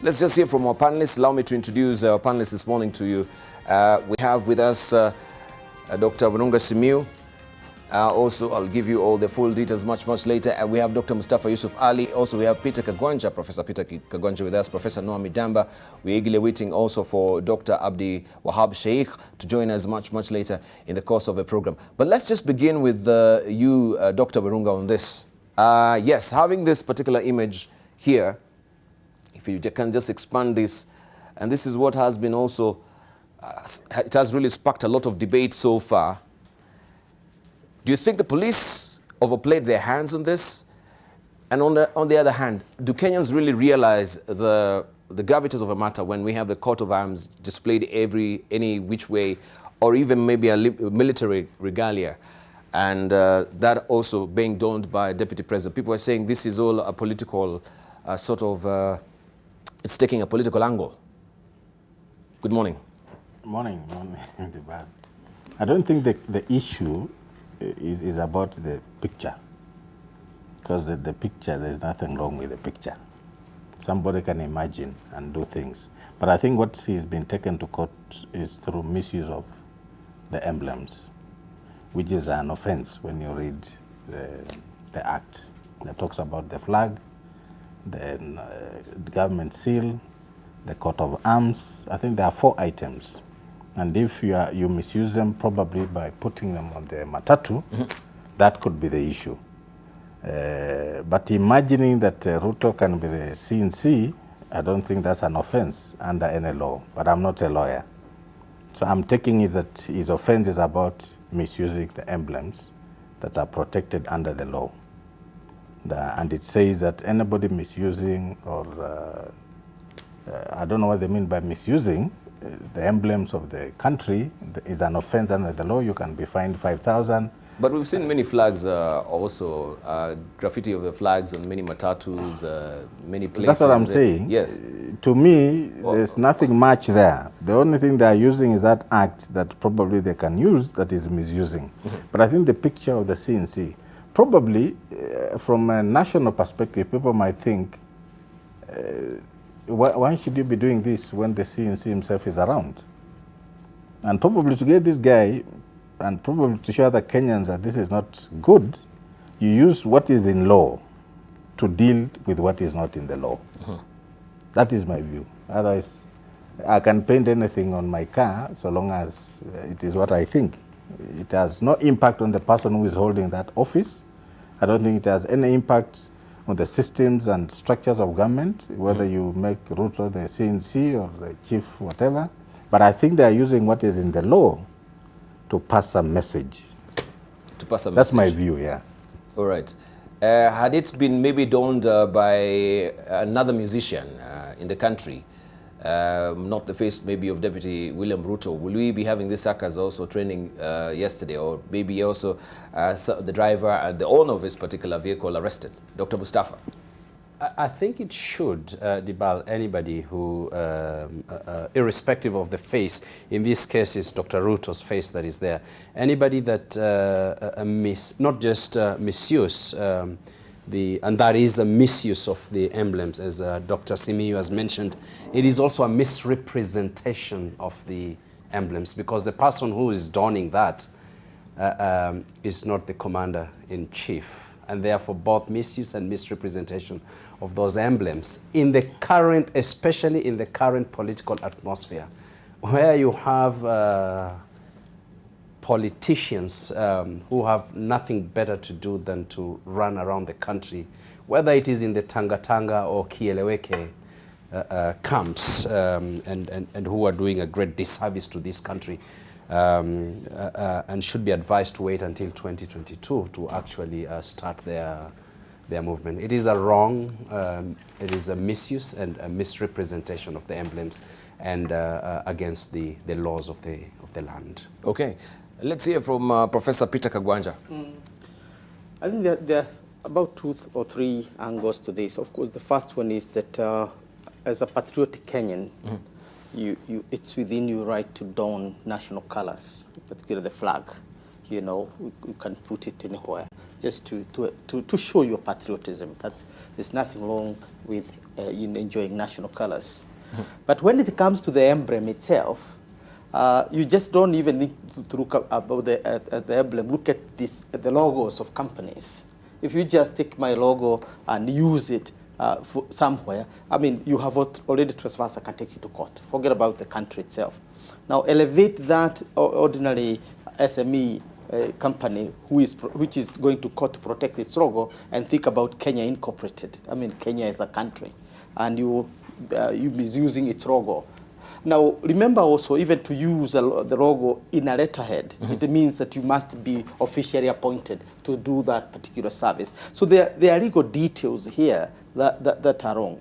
Let's just hear from our panelists. Allow me to introduce our panelists this morning to you. We have with us Dr. Simiyu. Also, I'll give you all the full details much later. We have Dr. Mustafa Yusuf Ali. Also, we have Peter Kagwanja, Professor Peter Kagwanja with us, Professor Noah Midamba. We're eagerly waiting also for Dr. Abdi Wahab Sheikh to join us much later in the course of the program. But let's just begin with you, Dr. Virunga, on this. Yes, having this particular image here, if you can just expand this, and this is what has been also, it has really sparked a lot of debate so far. Do you think the police overplayed their hands on this? And on the other hand, do Kenyans really realize the gravitas of a matter when we have the coat of arms displayed any which way, or even maybe a military regalia, and that also being donned by Deputy President? People are saying this is all a political it's taking a political angle. Good morning. Morning. I don't think the issue is about the picture, because the picture, there's nothing wrong with the picture. Somebody can imagine and do things. But I think what has been taken to court is through misuse of the emblems, which is an offense when you read the act that talks about the flag, the government seal, the coat of arms. I think there are 4 items. And if you misuse them, probably by putting them on the matatu, that could be the issue. But imagining that Ruto can be the CNC, I don't think that's an offense under any law. But I'm not a lawyer. So I'm taking it that his offense is about misusing the emblems that are protected under the law. And it says that anybody misusing or, I don't know what they mean by misusing, the emblems of the country is an offense under the law. You can be fined 5,000. But we've seen many flags also, graffiti of the flags on many matatus, many places. That's what I'm saying. Yes. To me, there's nothing much there. The only thing they are using is that act that probably they can use that is misusing. But I think the picture of the CNC, probably from a national perspective, people might think, why should you be doing this when the CNC himself is around? And probably to get this guy, and probably to show the Kenyans that this is not good, you use what is in law to deal with what is not in the law. That is my view. Otherwise, I can paint anything on my car so long as it is what I think. It has no impact on the person who is holding that office. I don't think it has any impact on the systems and structures of government, whether you make Ruto the CNC or the chief, whatever. But I think they are using what is in the law to pass a message. To pass a message. That's my view, yeah. All right. Had it been maybe donned by another musician in the country, not the face maybe of Deputy William Ruto, will we be having this sackers also training yesterday, or maybe also the driver and the owner of this particular vehicle arrested? Dr. Mustafa. I think it should debar anybody who, irrespective of the face, in this case it's Dr. Ruto's face that is there, anybody that not just misuse and that is a misuse of the emblems, as Dr. Simiyu has mentioned. It is also a misrepresentation of the emblems, because the person who is donning that is not the commander-in-chief, and therefore both misuse and misrepresentation of those emblems in the current, especially in the current political atmosphere, where you have politicians who have nothing better to do than to run around the country, whether it is in the Tanga or Kieleweke camps, and who are doing a great disservice to this country, and should be advised to wait until 2022 to actually start their movement. It is a wrong, it is a misuse and a misrepresentation of the emblems, and against the laws of the land. Okay. Let's hear from Professor Peter Kagwanja. I think that there are about 2 or 3 angles to this. Of course, the first one is that as a patriotic Kenyan, it's within your right to don national colors, particularly the flag. You know, you can put it anywhere, just to show your patriotism. There's nothing wrong with in enjoying national colors. But when it comes to the emblem itself, you just don't even need to look about at the emblem. Look at the logos of companies. If you just take my logo and use it for somewhere, I mean, you have already trespassed, I can take you to court. Forget about the country itself. Now elevate that ordinary SME company which is going to court to protect its logo, and think about Kenya Incorporated. I mean, Kenya is a country, and you misusing its logo. Now, remember also, even to use the logo in a letterhead, it means that you must be officially appointed to do that particular service. So there are legal details here that are wrong.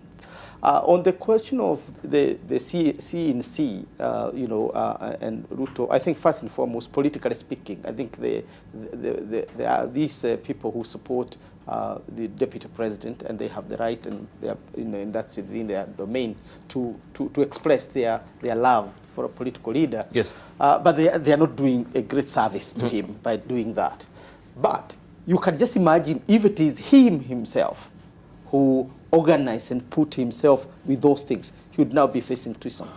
On the question of the C&C, and Ruto, I think first and foremost, politically speaking, I think there are these people who support the deputy president, and they have the right, and they are, and that's within their domain to express their love for a political leader. Yes. But they are not doing a great service to him by doing that. But you can just imagine if it is him himself who organized and put himself with those things, he would now be facing treason.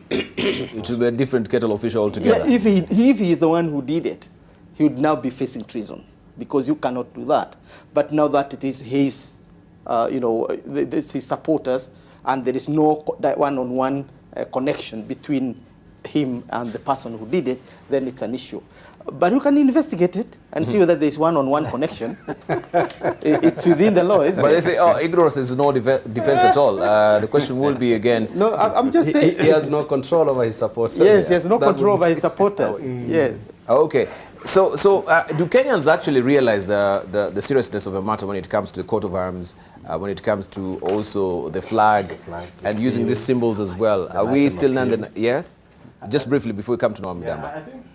It will be a different kettle of fish altogether. Yeah, if he is the one who did it, he would now be facing treason, because you cannot do that. But now that it is his, his supporters, and there is no one-on-one connection between him and the person who did it, then it's an issue. But you can investigate it and see whether there's one-on-one connection. It's within the law, isn't it? But they say, oh, ignorance is no defense at all. The question will be again... No, I'm just saying... He has no control over his supporters. Yes, he has no control over his supporters. Yeah. Okay. So do Kenyans actually realize the seriousness of the matter when it comes to the coat of arms, when it comes to also the flag and using these symbols as well? Are we still none? Yes? Just briefly before we come to Noam Damba. I think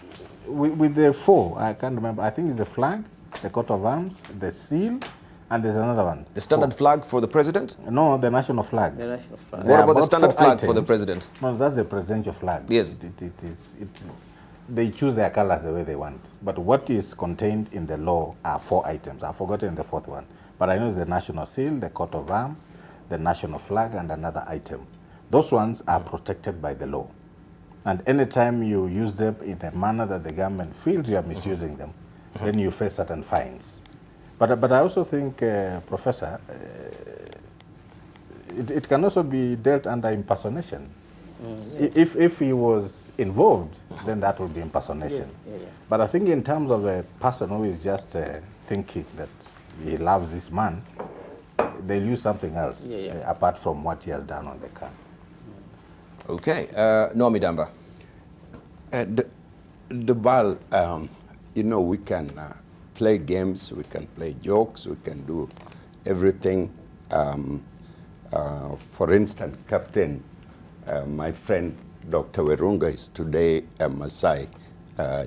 with the four, I can't remember. I think it's the flag, the coat of arms, the seal, and there's another one. The standard flag for the president? No, the national flag. The national flag. What about the standard flag for the president? No, that's the presidential flag. Yes. They choose their colors the way they want. But what is contained in the law are 4 items. I've forgotten the 4th one. But I know it's the national seal, the coat of arms, the national flag, and another item. Those ones are protected by the law. And anytime you use them in a manner that the government feels you are misusing them, then you face certain fines. But I also think, Professor, it can also be dealt under impersonation. If he was involved, then that would be impersonation. Yeah. But I think in terms of a person who is just thinking that he loves this man, they'll use something else apart from what he has done on the car. Okay. Noam Damba. The ball, we can play games, we can play jokes, we can do everything. For instance, Captain, my friend Dr. Werunga is today a Maasai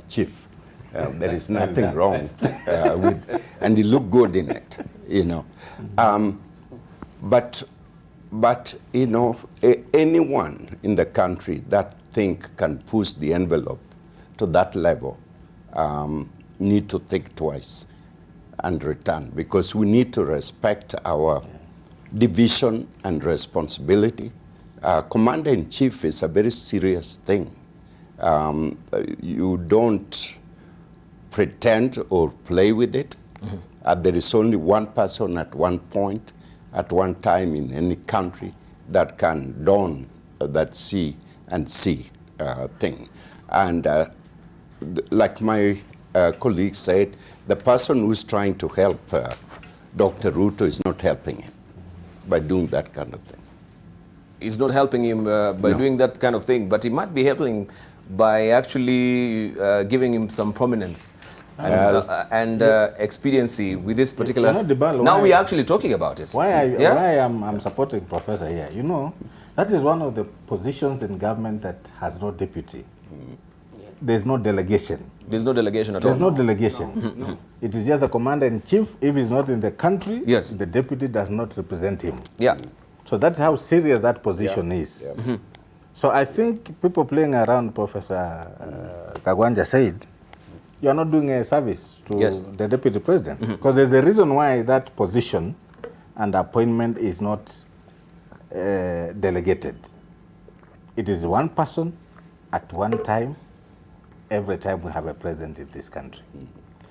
chief. There is nothing wrong with, and he looked good in it, But anyone in the country that can push the envelope to that level need to think twice and return, because we need to respect our division and responsibility. Commander-in-chief is a very serious thing. You don't pretend or play with it. There is only one person at one point, at one time in any country that can don that see and see thing. And like my colleague said, the person who's trying to help Dr. Ruto is not helping him by doing that kind of thing. He's not helping him by doing that kind of thing, but he might be helping by actually giving him some prominence and expediency with this particular... now we're actually talking about it. Why I'm supporting Professor here, that is one of the positions in government that has no deputy. There's no delegation. There's no delegation at all? There's no delegation. It is just a commander-in-chief. If he's not in the country, the deputy does not represent him. Yeah. So that's how serious that position is. Yeah. So I think people playing around, Professor Kagwanja said, you are not doing a service to the deputy president. Because there's a reason why that position and appointment is not delegated. It is one person at one time, every time we have a president in this country.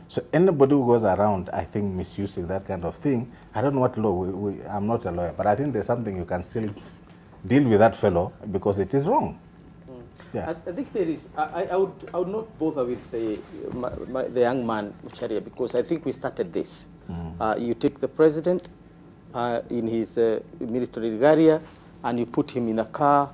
So anybody who goes around, I think, misusing that kind of thing, I don't know what law, I'm not a lawyer, but I think there's something you can still deal with that fellow because it is wrong. Yeah. I think there is, I would not bother with the young man, Mucharia, because I think we started this. You take the president in his military regalia and you put him in a car,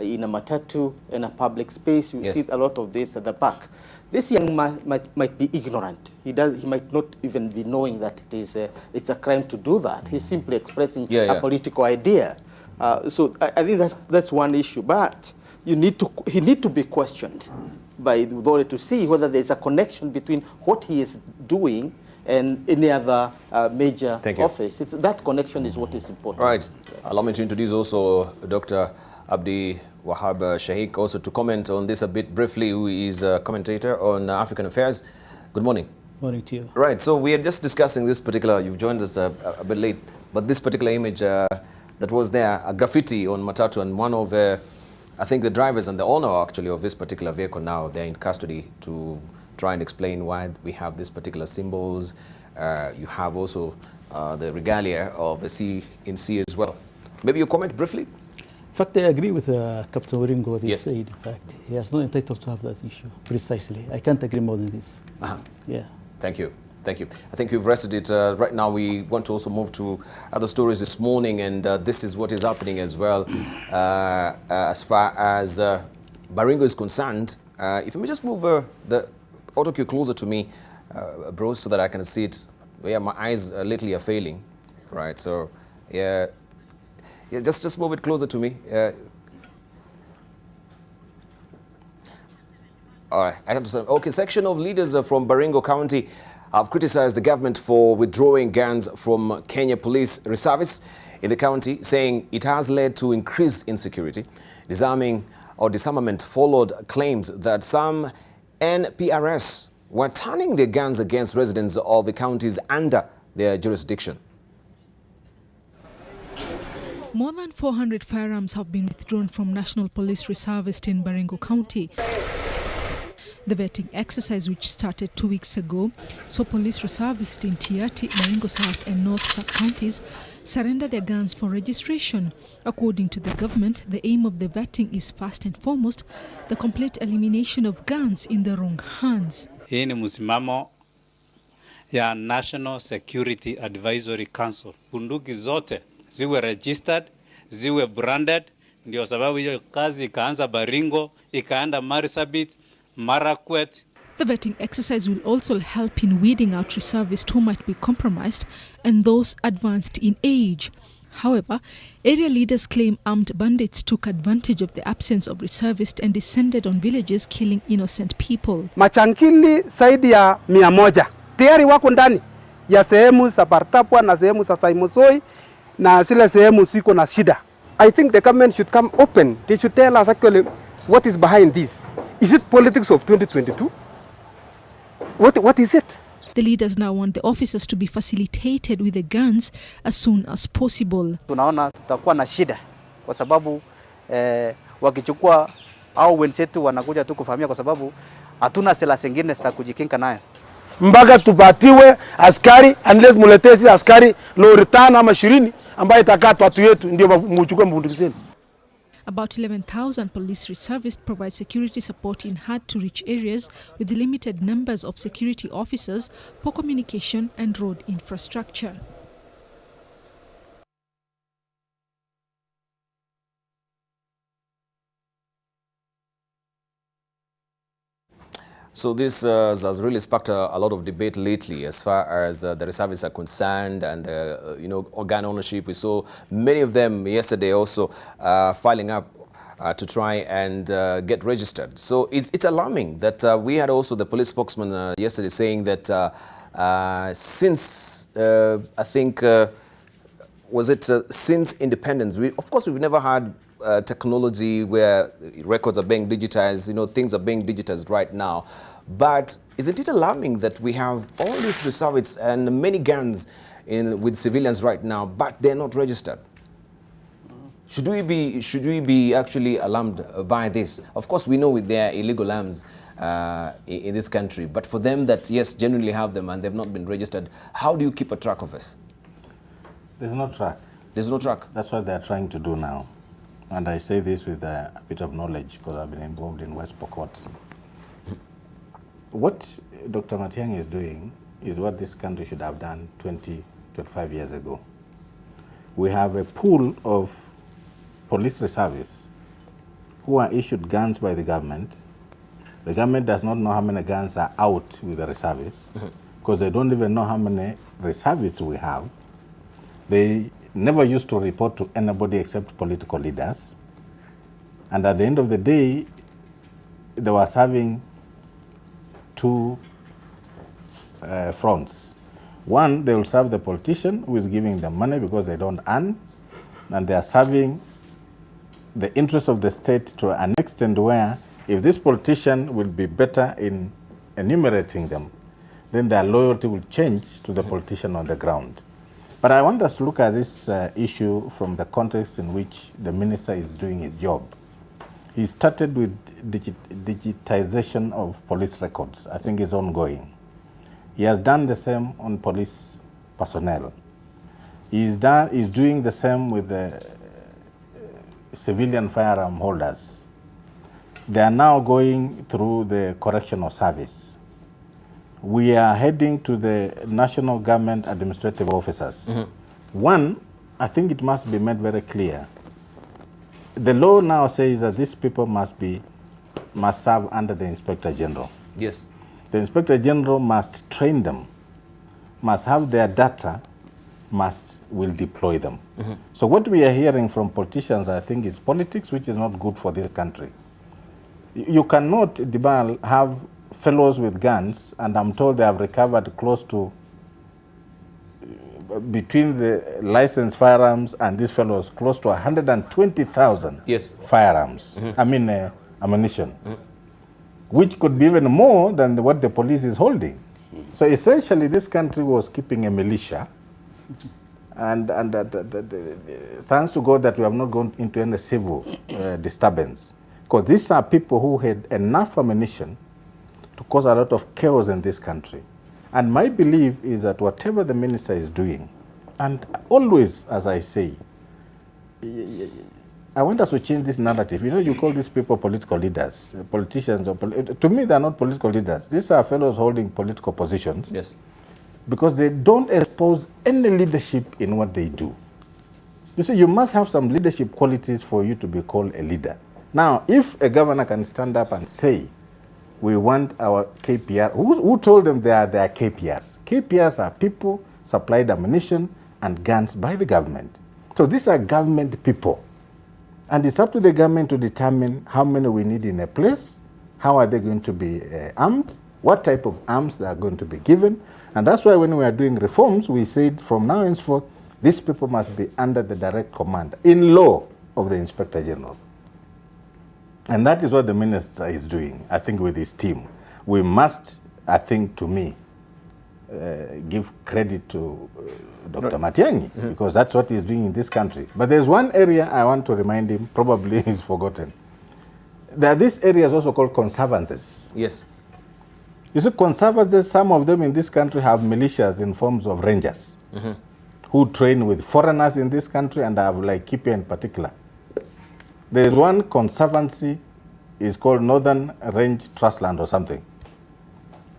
in a matatu, in a public space. You see a lot of this at the back. This young man might be ignorant. He might not even be knowing that it's a crime to do that. He's simply expressing a political idea. So I think that's one issue. But he need to be questioned by the authority to see whether there's a connection between what he is doing and any other major office. That connection is what is important. All right. Allow me to introduce also Dr. Abdi Wahab Shaikh also to comment on this a bit briefly, who is a commentator on African affairs. Good morning. Morning to you. Right. So we are just discussing this particular, you've joined us a bit late, but this particular image that was there, a graffiti on Matatu, and one of, I think the drivers and the owner actually of this particular vehicle now, they're in custody to try and explain why we have these particular symbols. You have also the regalia of the sea in sea as well. Maybe you comment briefly? In fact, I agree with Captain Waringo what he said. In fact, he has no entitled to have that issue. Precisely. I can't agree more than this. Yeah. Thank you. Thank you. I think you've rested it. Right now, we want to also move to other stories this morning, and this is what is happening as well. As far as Baringo is concerned, if you may just move the auto cue closer to me, bro, so that I can see it. Yeah, my eyes lately are failing, right? So, yeah, just move it closer to me. All right, I understand. Okay, section of leaders from Baringo County have criticized the government for withdrawing guns from Kenya Police Reservice in the county, saying it has led to increased insecurity. Disarmament followed claims that some NPRS were turning their guns against residents of the counties under their jurisdiction. More than 400 firearms have been withdrawn from National Police Reservists in Baringo County. The vetting exercise, which started 2 weeks ago, saw police reservists in Tiati, Baringo South and North counties surrender their guns for registration. According to the government, the aim of the vetting is first and foremost the complete elimination of guns in the wrong hands. Hii ni msimamo ya National Security Advisory Council. Bunduki zote ziwe registered, ziwe branded, ndio sababu hiyo kazi ikaanza Baringo, ikaenda Marsabit, Marakwet. The vetting exercise will also help in weeding out reservists who might be compromised and those advanced in age. However, area leaders claim armed bandits took advantage of the absence of reservists and descended on villages, killing innocent people. Machankili zaidi ya 100 tayari wako ndani ya sehemu za Partapwa na sehemu za Saimosoi na zile sehemu ziko na shida. I think the government should come open. They should tell us actually what is behind this. Is it politics of 2022? What is it? The leaders now want the officers to be facilitated with the guns as soon as possible. Tunaona tutakuwa na shida kwa sababu wakichukua au wenzetu wanakuja tu kufahamia kwa sababu hatuna silaha zingine za kujikinga nayo. Mpaka tupatiwe askari, unless muletezi askari lori 5 ama 20 ambayo itakata watu yetu ndio mchukue bunduki zenu. About 11,000 police reservists provide security support in hard-to-reach areas with limited numbers of security officers, poor communication and road infrastructure. So this has really sparked a lot of debate lately as far as the reservists are concerned, and organ ownership. We saw many of them yesterday also filing up to try and get registered. So it's alarming that we had also the police spokesman yesterday saying that since I think since independence, of course we've never had technology where records are being digitized, things are being digitized right now. But isn't it alarming that we have all these reservists and many guns with civilians right now, but they're not registered? Should we be actually alarmed by this? Of course, we know there are illegal arms in this country, but for them that, yes, genuinely have them and they've not been registered, how do you keep a track of this? There's no track. There's no track? That's what they're trying to do now. And I say this with a bit of knowledge because I've been involved in West Pokot. What Dr. Matiang'i is doing is what this country should have done 20, 25 years ago. We have a pool of police reservists who are issued guns by the government. The government does not know how many guns are out with the reservists because they don't even know how many reservists we have. They never used to report to anybody except political leaders. And at the end of the day, they were serving two fronts. One, they will serve the politician who is giving them money because they don't earn, and they are serving the interest of the state to an extent where if this politician will be better in enumerating them, then their loyalty will change to the politician on the ground. But I want us to look at this issue from the context in which the minister is doing his job. He started with digitization of police records. I think it's ongoing. He has done the same on police personnel. He's doing the same with the civilian firearm holders. They are now going through the correctional service. We are heading to the national government administrative officers. One, I think it must be made very clear. The law now says that these people must serve under the Inspector General. Yes. The Inspector General must train them, must have their data, will deploy them. So what we are hearing from politicians, I think, is politics, which is not good for this country. You cannot, Dibal, have fellows with guns, and I'm told they have recovered close to, between the licensed firearms and these fellows, close to 120,000 firearms, ammunition, which could be even more than what the police is holding. So essentially, this country was keeping a militia, and thanks to God that we have not gone into any civil disturbance, because these are people who had enough ammunition to cause a lot of chaos in this country. And my belief is that whatever the minister is doing, and always, as I say, I want us to change this narrative. You know, you call these people political leaders, politicians. To me, they are not political leaders. These are fellows holding political positions. Yes. Because they don't expose any leadership in what they do. You see, you must have some leadership qualities for you to be called a leader. Now, if a governor can stand up and say, we want our KPR, who told them they are their KPRs? KPRs are people supplied ammunition and guns by the government. So these are government people. And it's up to the government to determine how many we need in a place, how are they going to be armed, what type of arms they are going to be given. And that's why when we are doing reforms, we said from now henceforth, these people must be under the direct command, in law, of the Inspector General. And that is what the minister is doing, I think, with his team. We must, I think, to me, give credit to Dr. Matiang'i, because that's what he's doing in this country. But there's one area I want to remind him, probably he's forgotten. This area is also called conservancies. Yes. You see, conservancies, some of them in this country have militias in forms of rangers who train with foreigners in this country, and I have like Kipia in particular. There is one conservancy, is called Northern Range Trustland or something.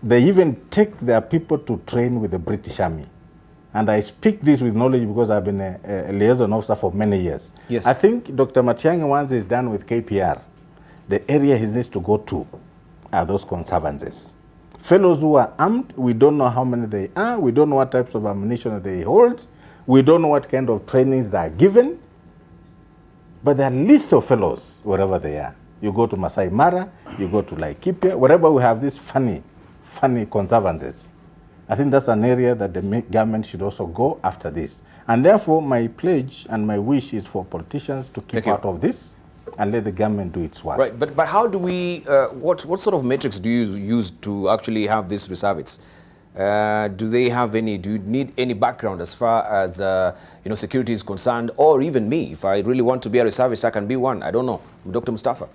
They even take their people to train with the British Army. And I speak this with knowledge because I've been a liaison officer for many years. Yes. I think Dr. Matiang'i, once he's done with KPR, the area he needs to go to are those conservancies. Fellows who are armed, we don't know how many they are, we don't know what types of ammunition they hold, we don't know what kind of trainings they are given, but they are lethal fellows wherever they are. You go to Masai Mara, you go to Laikipia, wherever we have these funny conservancies. I think that's an area that the government should also go after this. And therefore, my pledge and my wish is for politicians to keep out of this and let the government do its work. Right, but how do we, what sort of metrics do you use to actually have these reservists? Do they have any, do you need any background as far as, you know, security is concerned? Or even me, if I really want to be a reservist, I can be one. I don't know. Dr. Mustafa.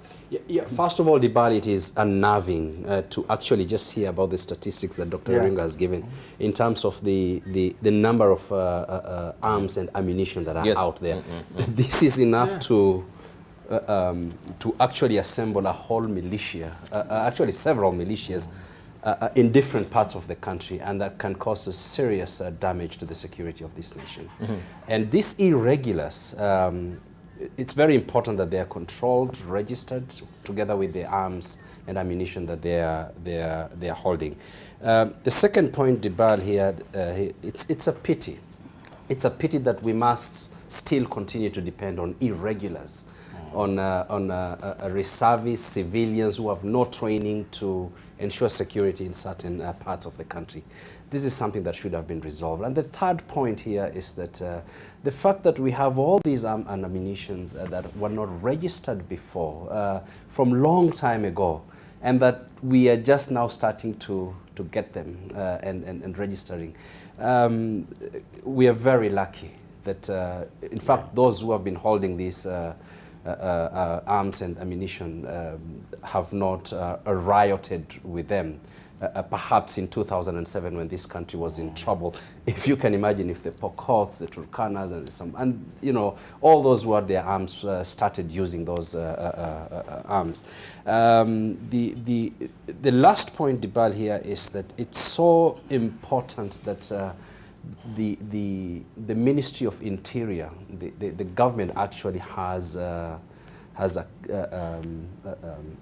Yeah, first of all, Dibali, it is unnerving to actually just hear about the statistics that Dr. Ringa has given in terms of the number of arms and ammunition that are out there. This is enough to actually assemble a whole militia, actually several militias, in different parts of the country, and that can cause a serious damage to the security of this nation. And these irregulars, it's very important that they are controlled, registered, together with the arms and ammunition that they are holding. The second point, Dibal, here, it's a pity. It's a pity that we must still continue to depend on irregulars, on reservists, civilians who have no training to ensure security in certain parts of the country. This is something that should have been resolved. And the third point here is that the fact that we have all these arms and ammunitions that were not registered before, from long time ago, and that we are just now starting to get them and registering. We are very lucky that, in fact, those who have been holding these arms and ammunition have not rioted with them. Perhaps in 2007, when this country was in trouble, if you can imagine, if the Pokots, the Turkanas, and you know, all those who had their arms started using those arms. The last point, Dibal, here is that it's so important that the Ministry of Interior, the government actually has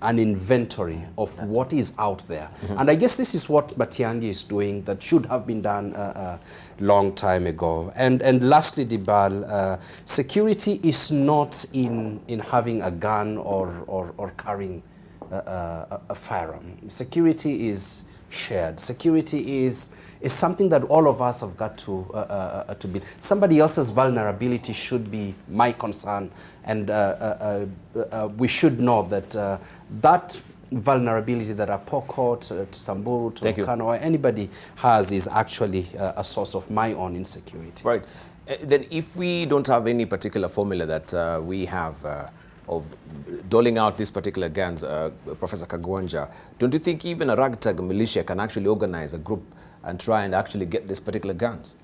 an inventory of what is out there. And I guess this is what Matiang'i is doing that should have been done a long time ago. And lastly, Dibal, security is not in having a gun or carrying a firearm. Security is shared. Security is something that all of us have got to be. Somebody else's vulnerability should be my concern, and we should know that that vulnerability that a Pokot, to Samburu, to Kano, or anybody has is actually a source of my own insecurity. Right. Then if we don't have any particular formula that we have of doling out these particular guns, Professor Kagwanja, don't you think even a ragtag militia can actually organize a group and try and actually get these particular guns?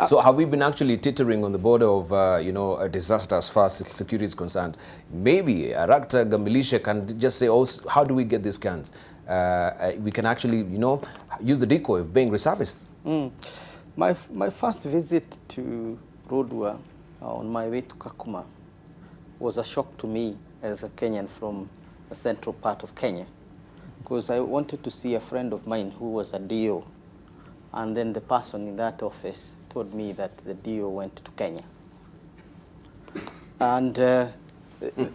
So have we been actually teetering on the border of, you know, a disaster as far as security is concerned? Maybe a ragtag militia can just say, oh, how do we get these guns? We can actually, you know, use the decoy of being reservists. My first visit to Rodwa on my way to Kakuma was a shock to me as a Kenyan from the central part of Kenya, because I wanted to see a friend of mine who was a DO, and then the person in that office told me that the DO went to Kenya. And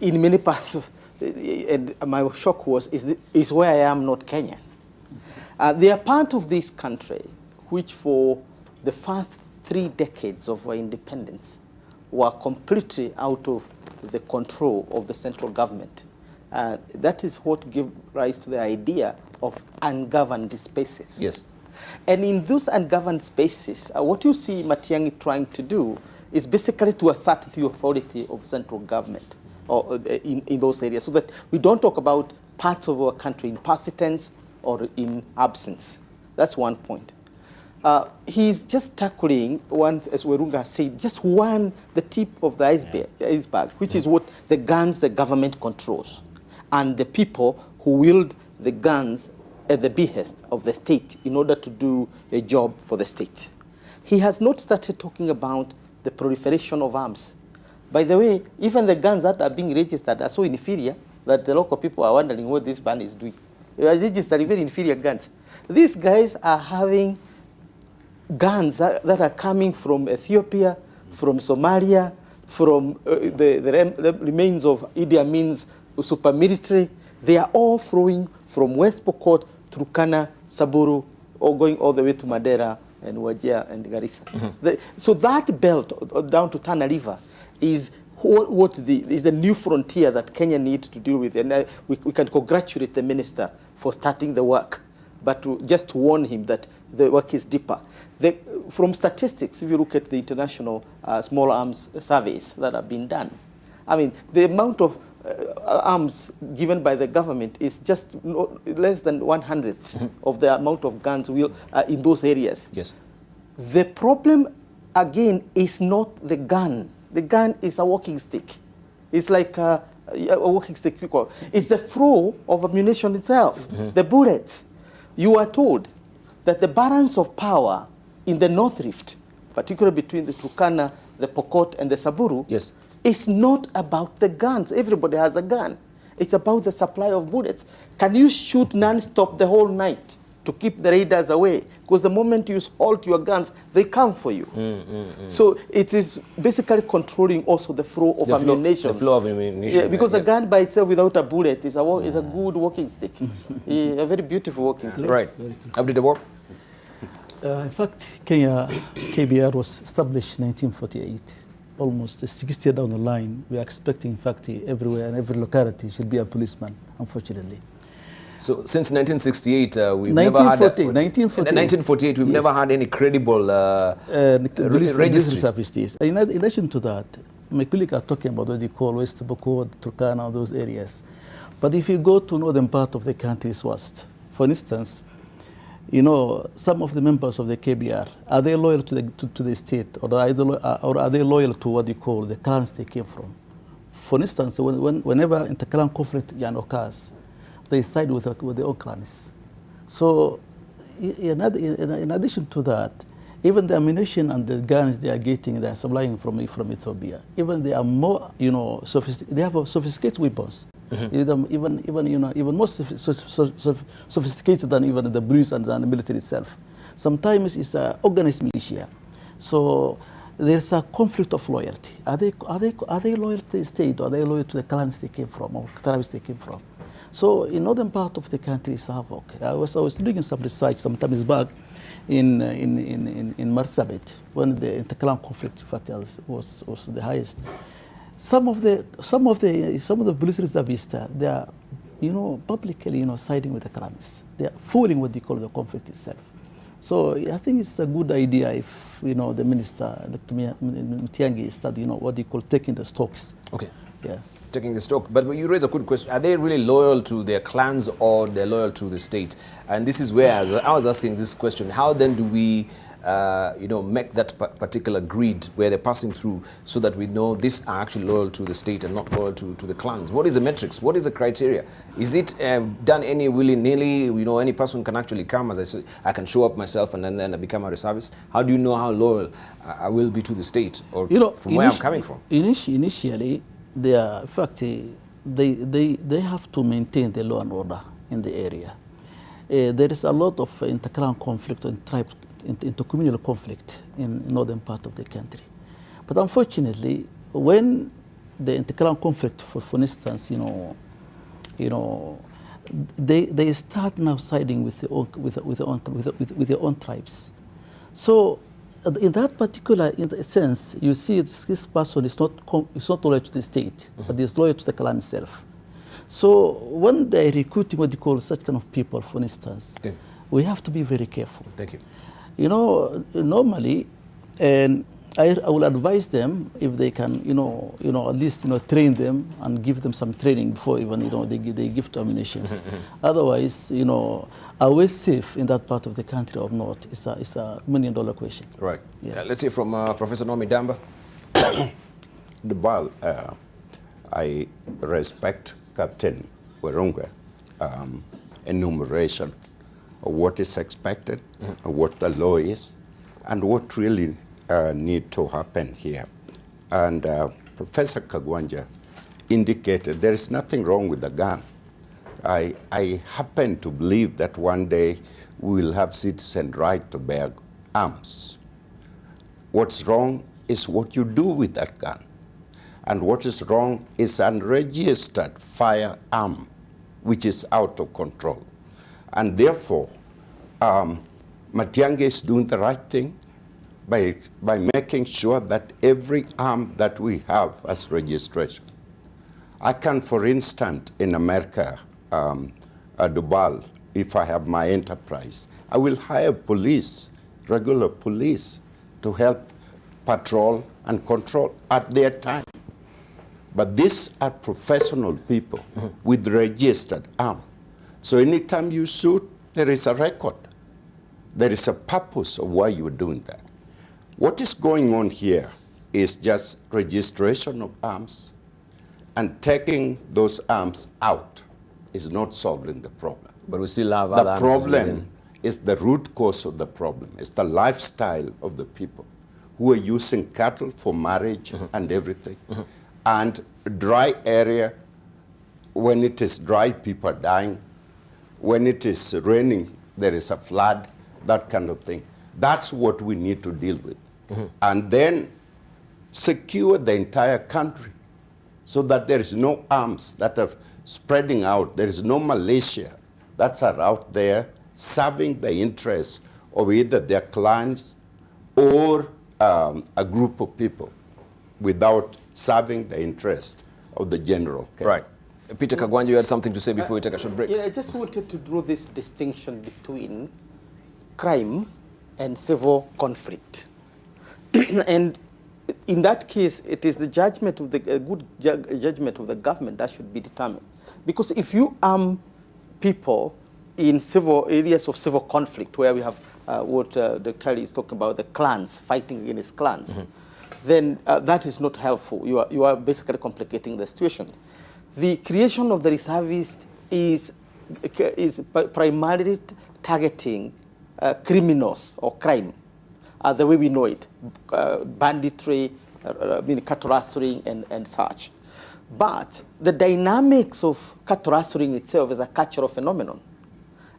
in many parts of, and my shock was, is where I am not Kenyan? They are part of this country which for the first 3 decades of our independence were completely out of the control of the central government. That is what gave rise to the idea of ungoverned spaces. Yes. And in those ungoverned spaces, what you see Matiang'i trying to do is basically to assert the authority of central government or in those areas, so that we don't talk about parts of our country in past tense or in absence. That's one point. He's just tackling one, as Werunga said, just the tip of the iceberg, which is what the guns the government controls, and the people who wield the guns at the behest of the state in order to do a job for the state. He has not started talking about the proliferation of arms. By the way, even the guns that are being registered are so inferior that the local people are wondering what this ban is doing. They are registering very inferior guns. These guys are having guns that are coming from Ethiopia, from Somalia, from the remains of Idi Amin's super military. They are all flowing from West Pokot, Turkana, Samburu, or going all the way to Madera and Wajir and Garissa. So that belt down to Tana River is is the new frontier that Kenya needs to deal with. And we can congratulate the minister for starting the work but just to warn him that the work is deeper. From statistics, if you look at the international small arms surveys that have been done, I mean, the amount of arms given by the government is just less than 1/100th of the amount of guns in those areas. Yes. The problem, again, is not the gun. The gun is a walking stick. It's like a walking stick. It's the flow of ammunition itself, the bullets. You are told that the balance of power in the North Rift, particularly between the Turkana, the Pokot, and the Samburu, yes, it's not about the guns. Everybody has a gun. It's about the supply of bullets. Can you shoot non-stop the whole night to keep the raiders away? Because the moment you halt your guns, they come for you. So it is basically controlling also the flow of ammunition. The flow of ammunition. Yeah, because a gun by itself without a bullet is a good walking stick. A very beautiful walking stick. Right. Abdi Dawar? In fact, Kenya KBR was established in 1948. Almost 60 years down the line, we are expecting, in fact, everywhere and every locality should be a policeman, unfortunately. So since 1968, we've never had... 1948, we've never had any credible registry. Services. In addition to that, my colleagues are talking about what they call West Bokor, Turkana, those areas. But if you go to northern part of the country's west, for instance, you know, some of the members of the KBR, are they loyal to the state, or are they loyal to what you call the clans they came from? For instance, whenever inter-clan conflict occurs, they side with their own clans. So, in addition to that, even the ammunition and the guns they are getting, they are supplying from Ethiopia. Even they are more, you know, they have sophisticated weapons. Even more sophisticated than even the police and the military itself. Sometimes it's an organized militia. So there's a conflict of loyalty. Are they loyal to the state, or are they loyal to the clans they came from, or tribes they came from? So in northern part of the country is havoc. I was doing some research some time back in Marsabit, when the inter-clan conflict in fact was the highest. Some of the police reservists, they are, you know, publicly, you know, siding with the clans. They are fooling what they call the conflict itself. So I think it's a good idea if, you know, the minister, Dr. Mutiangi, started, you know, what they call taking the stocks. Okay. Yeah. Taking the stock. But you raise a good question. Are they really loyal to their clans, or they're loyal to the state? And this is where I was asking this question. How then do we you know, make that particular grid where they're passing through, so that we know these are actually loyal to the state and not loyal to the clans? What is the metrics? What is the criteria? Is it done any willy-nilly? You know, any person can actually come, as I said, I can show up myself and then I become a reservist. How do you know how loyal I will be to the state, or you know, from where I'm coming from? Initially, they are, in fact, they have to maintain the law and order in the area. There is a lot of inter-clan conflict and intercommunal conflict in northern part of the country. But unfortunately, when the inter-clan conflict, for instance, you know, they start now siding with their own tribes. So in that particular sense, you see this person is not loyal to the state, but is loyal to the clan itself. So when they are recruiting what you call such kind of people, for instance, we have to be very careful. Thank you. You know, normally, and I will advise them if they can, you know, at least, you know, train them and give them some training before even, you know, they give to ammunitions. Otherwise, you know, are we safe in that part of the country or not? It's a $1 million question. Right. Yeah. Let's hear from Professor Nomi Damba. Dubal, I respect Captain Werunga enumeration of what is expected, what the law is, and what really need to happen here. And Professor Kagwanja indicated there is nothing wrong with the gun. I happen to believe that one day we will have citizen right to bear arms. What's wrong is what you do with that gun. And what is wrong is unregistered firearm, which is out of control. And therefore, Matiang'i is doing the right thing by making sure that every arm that we have has registration. I can, for instance, in America, Dubal, if I have my enterprise, I will hire police, regular police, to help patrol and control at their time. But these are professional people with registered arm. So anytime you shoot, there is a record. There is a purpose of why you're doing that. What is going on here is just registration of arms, and taking those arms out is not solving the problem. But we still have other The answers problem within. is the root cause of the problem. It's the lifestyle of the people who are using cattle for marriage and everything. And dry area, when it is dry, people are dying. When it is raining, there is a flood, that kind of thing. That's what we need to deal with. And then secure the entire country so that there is no arms that are spreading out. There is no militia that are out there serving the interests of either their clans or a group of people without serving the interest of the general. Okay? Right. Peter Kagwanji, you had something to say before we take a short break. Yeah, I just wanted to draw this distinction between crime and civil conflict. And in that case, it is the judgment of the good judgment of the government that should be determined. Because if you arm people in civil areas of civil conflict, where we have what Dr. Ali is talking about, the clans fighting against clans, then that is not helpful. You are basically complicating the situation. The creation of the reservist is primarily targeting criminals or crime, the way we know it, banditry, cattle rustling and such. But the dynamics of cattle rustling itself is a cultural phenomenon.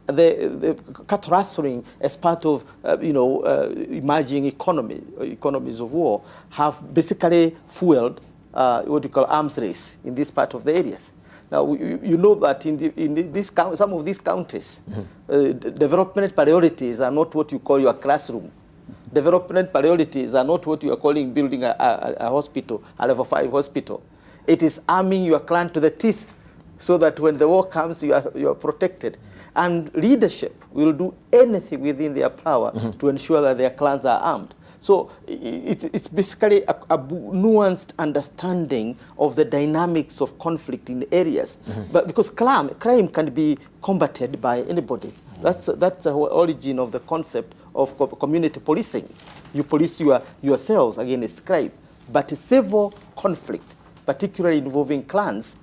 The cattle rustling as part of emerging economies of war have basically fueled what you call arms race in this part of the areas. Now, you know that in some of these countries, development priorities are not what you call your classroom. Development priorities are not what you are calling building a hospital, a level 5 hospital. It is arming your clan to the teeth so that when the war comes, you are protected. And leadership will do anything within their power to ensure that their clans are armed. So it's basically a nuanced understanding of the dynamics of conflict in areas. But because crime can be combated by anybody. That's the whole origin of the concept of community policing. You police yourselves against crime. But civil conflict, particularly involving clans,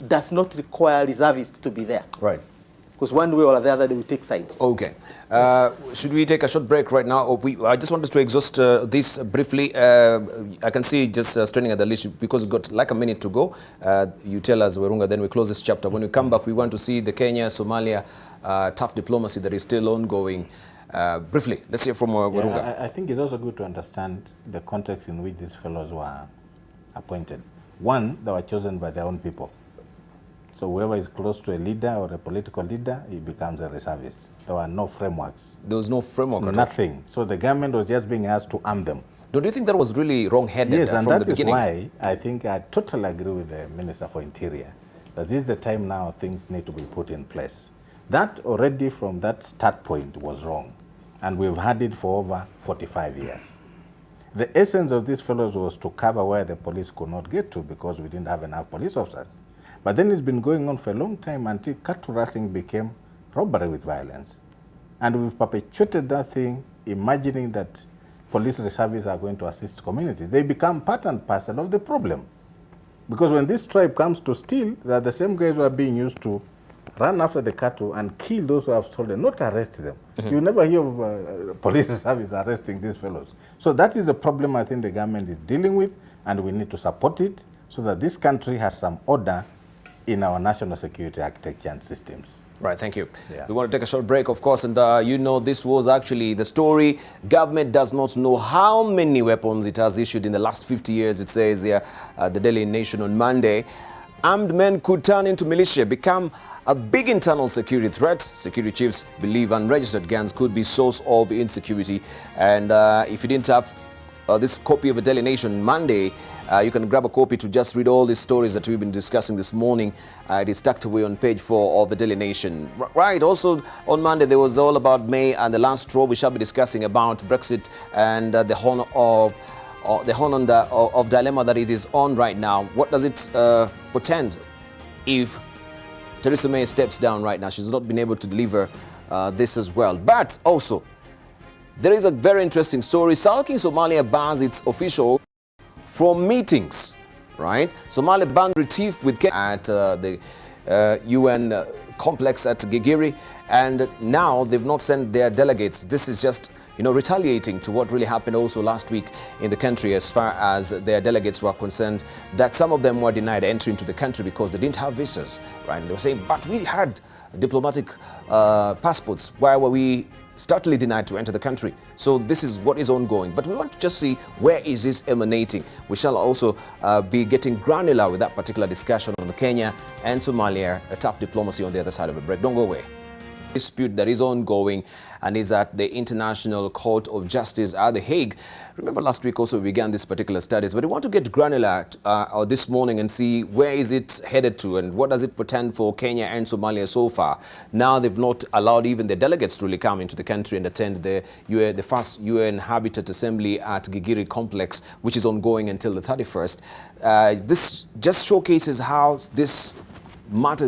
does not require reservists to be there. Right. Because one way or the other, they will take sides. Okay. Should we take a short break right now? Or I just wanted to exhaust this briefly. I can see just straining at the list because we've got like a minute to go. You tell us, Werunga, then we close this chapter. When we come back, we want to see the Kenya-Somalia tough diplomacy that is still ongoing. Briefly, let's hear from Werunga. Yeah, I think it's also good to understand the context in which these fellows were appointed. One, they were chosen by their own people. So whoever is close to a leader or a political leader, he becomes a reservist. There were no frameworks. There was no framework at all? Nothing. So the government was just being asked to arm them. Don't you think that was really wrong-headed yes, and from the that beginning? is why I think I totally agree with the Minister for Interior that this is the time now things need to be put in place. That already from that start point was wrong. And we've had it for over 45 years. The essence of these fellows was to cover where the police could not get to because we didn't have enough police officers. But then it's been going on for a long time until cattle rustling became robbery with violence. And we've perpetuated that thing, imagining that police reservists are going to assist communities. They become part and parcel of the problem. Because when this tribe comes to steal, they're the same guys who are being used to run after the cattle and kill those who have stolen, not arrest them. You never hear of police service arresting these fellows. So that is the problem I think the government is dealing with, and we need to support it so that this country has some order in our national security architecture and systems. Right, thank you. Yeah. We want to take a short break, of course, and this was actually the story. Government does not know how many weapons it has issued in the last 50 years, it says here at the Daily Nation on Monday. Armed men could turn into militia, become a big internal security threat. Security chiefs believe unregistered guns could be source of insecurity. And if you didn't have this copy of the Daily Nation Monday, You can grab a copy to just read all these stories that we've been discussing this morning. It is tucked away on page 4 of the Daily Nation. Right, also on Monday there was all about May and the last straw. We shall be discussing about Brexit and the horn of dilemma that it is on right now. What does it portend if Theresa May steps down right now? She's not been able to deliver this as well. But also, there is a very interesting story. Kenya-Somalia bans its official from meetings, right? Somalia banned Retief with Kenya at the UN complex at Gigiri, and now they've not sent their delegates. This is just, retaliating to what really happened also last week in the country as far as their delegates were concerned, that some of them were denied entry into the country because they didn't have visas, right? And they were saying, but we had diplomatic passports. Why were we startly denied to enter the country? So this is what is ongoing. But we want to just see where is this emanating. We shall also be getting granular with that particular discussion on Kenya and Somalia, a tough diplomacy on the other side of a break. Don't go away. Dispute that is ongoing and is at the International Court of Justice at The Hague. Remember last week also we began this particular studies, but we want to get granular this morning and see where is it headed to and what does it portend for Kenya and Somalia so far. Now they've not allowed even the delegates to really come into the country and attend the first UN Habitat Assembly at Gigiri complex, which is ongoing until the 31st. This just showcases how this matter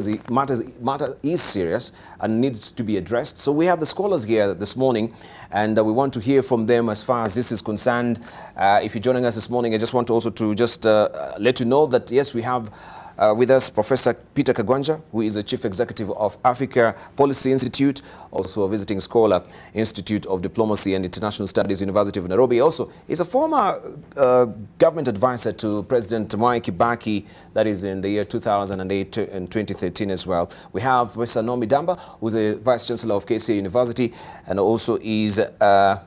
is serious and needs to be addressed. So we have the scholars here this morning, and we want to hear from them as far as this is concerned. If you're joining us this morning, I just want also to just let you know that yes, we have with us Professor Peter Kagwanja, who is the Chief Executive of Africa Policy Institute, also a visiting scholar, Institute of Diplomacy and International Studies, University of Nairobi. Also, is a former government advisor to President Mwai Kibaki, that is in the year 2008 and 2013 as well. We have Professor Naomi Damba, who is a Vice Chancellor of KCA University and also is an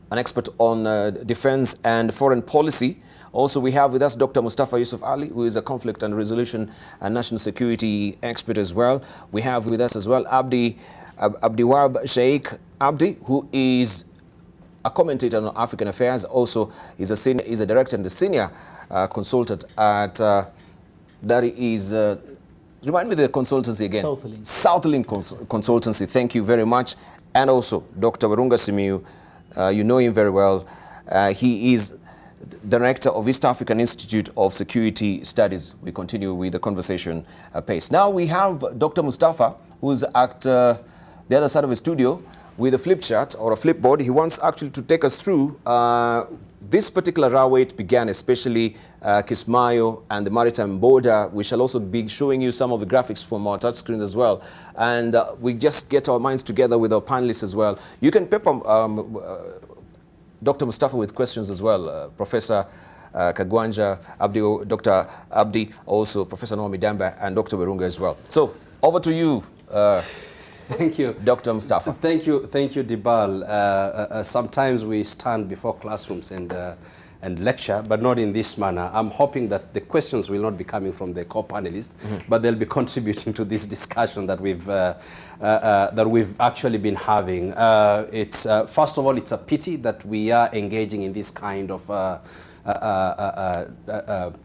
expert on defense and foreign policy. Also, we have with us Dr. Mustafa Yusuf Ali, who is a conflict and resolution and national security expert as well. We have with us as well Abdiwab Sheikh Abdi, who is a commentator on African affairs. Also, is a director and the senior consultant at that is. Remind me the consultancy again. Southlink Consultancy. Thank you very much. And also Dr. Warunga Simiyu. You know him very well. He is Director of East African Institute of Security Studies. We continue with the conversation pace. Now we have Dr. Mustafa, who's at the other side of the studio with a flip chart or a flipboard. He wants actually to take us through this particular railway. It began especially Kismayo and the maritime border. We shall also be showing you some of the graphics from our touchscreen as well. And we just get our minds together with our panelists as well. You can pepper Dr. Mustafa with questions as well. Professor Kagwanja, Dr. Abdi, also Professor Naomi Damba, and Dr. Werunga as well. So over to you. Thank you, Dr. Mustafa. Thank you, Dibal. Sometimes we stand before classrooms and lecture, but not in this manner. I'm hoping that the questions will not be coming from the co-panelists, but they'll be contributing to this discussion that we've actually been having. First of all, it's a pity that we are engaging in this kind of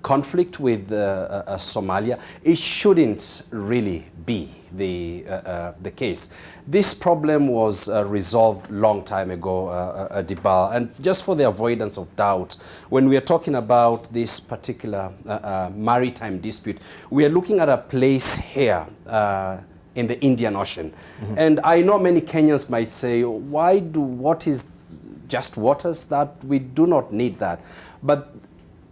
conflict with Somalia. It shouldn't really be the case. This problem was resolved long time ago, Dibal, and just for the avoidance of doubt, when we are talking about this particular maritime dispute, we are looking at a place here in the Indian Ocean. And I know many Kenyans might say, what is just waters? That we do not need that. But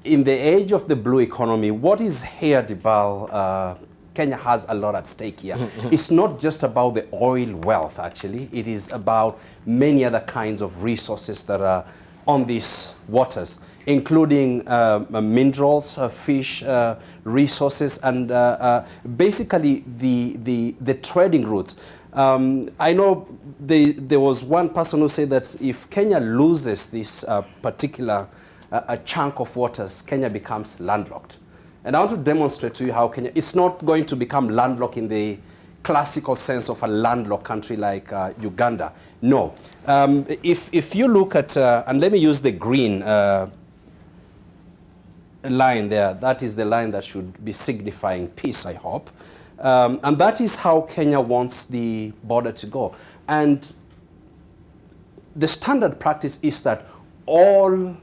in the age of the blue economy, what is here, Dibal? Kenya has a lot at stake here. It's not just about the oil wealth, actually. It is about many other kinds of resources that are on these waters, including minerals, fish resources, and basically the trading routes. I know there was one person who said that if Kenya loses this particular chunk of waters, Kenya becomes landlocked. And I want to demonstrate to you how Kenya is not going to become landlocked in the classical sense of a landlocked country like Uganda. No. If you look at, and let me use the green line there, that is the line that should be signifying peace, I hope. And that is how Kenya wants the border to go. And the standard practice is that all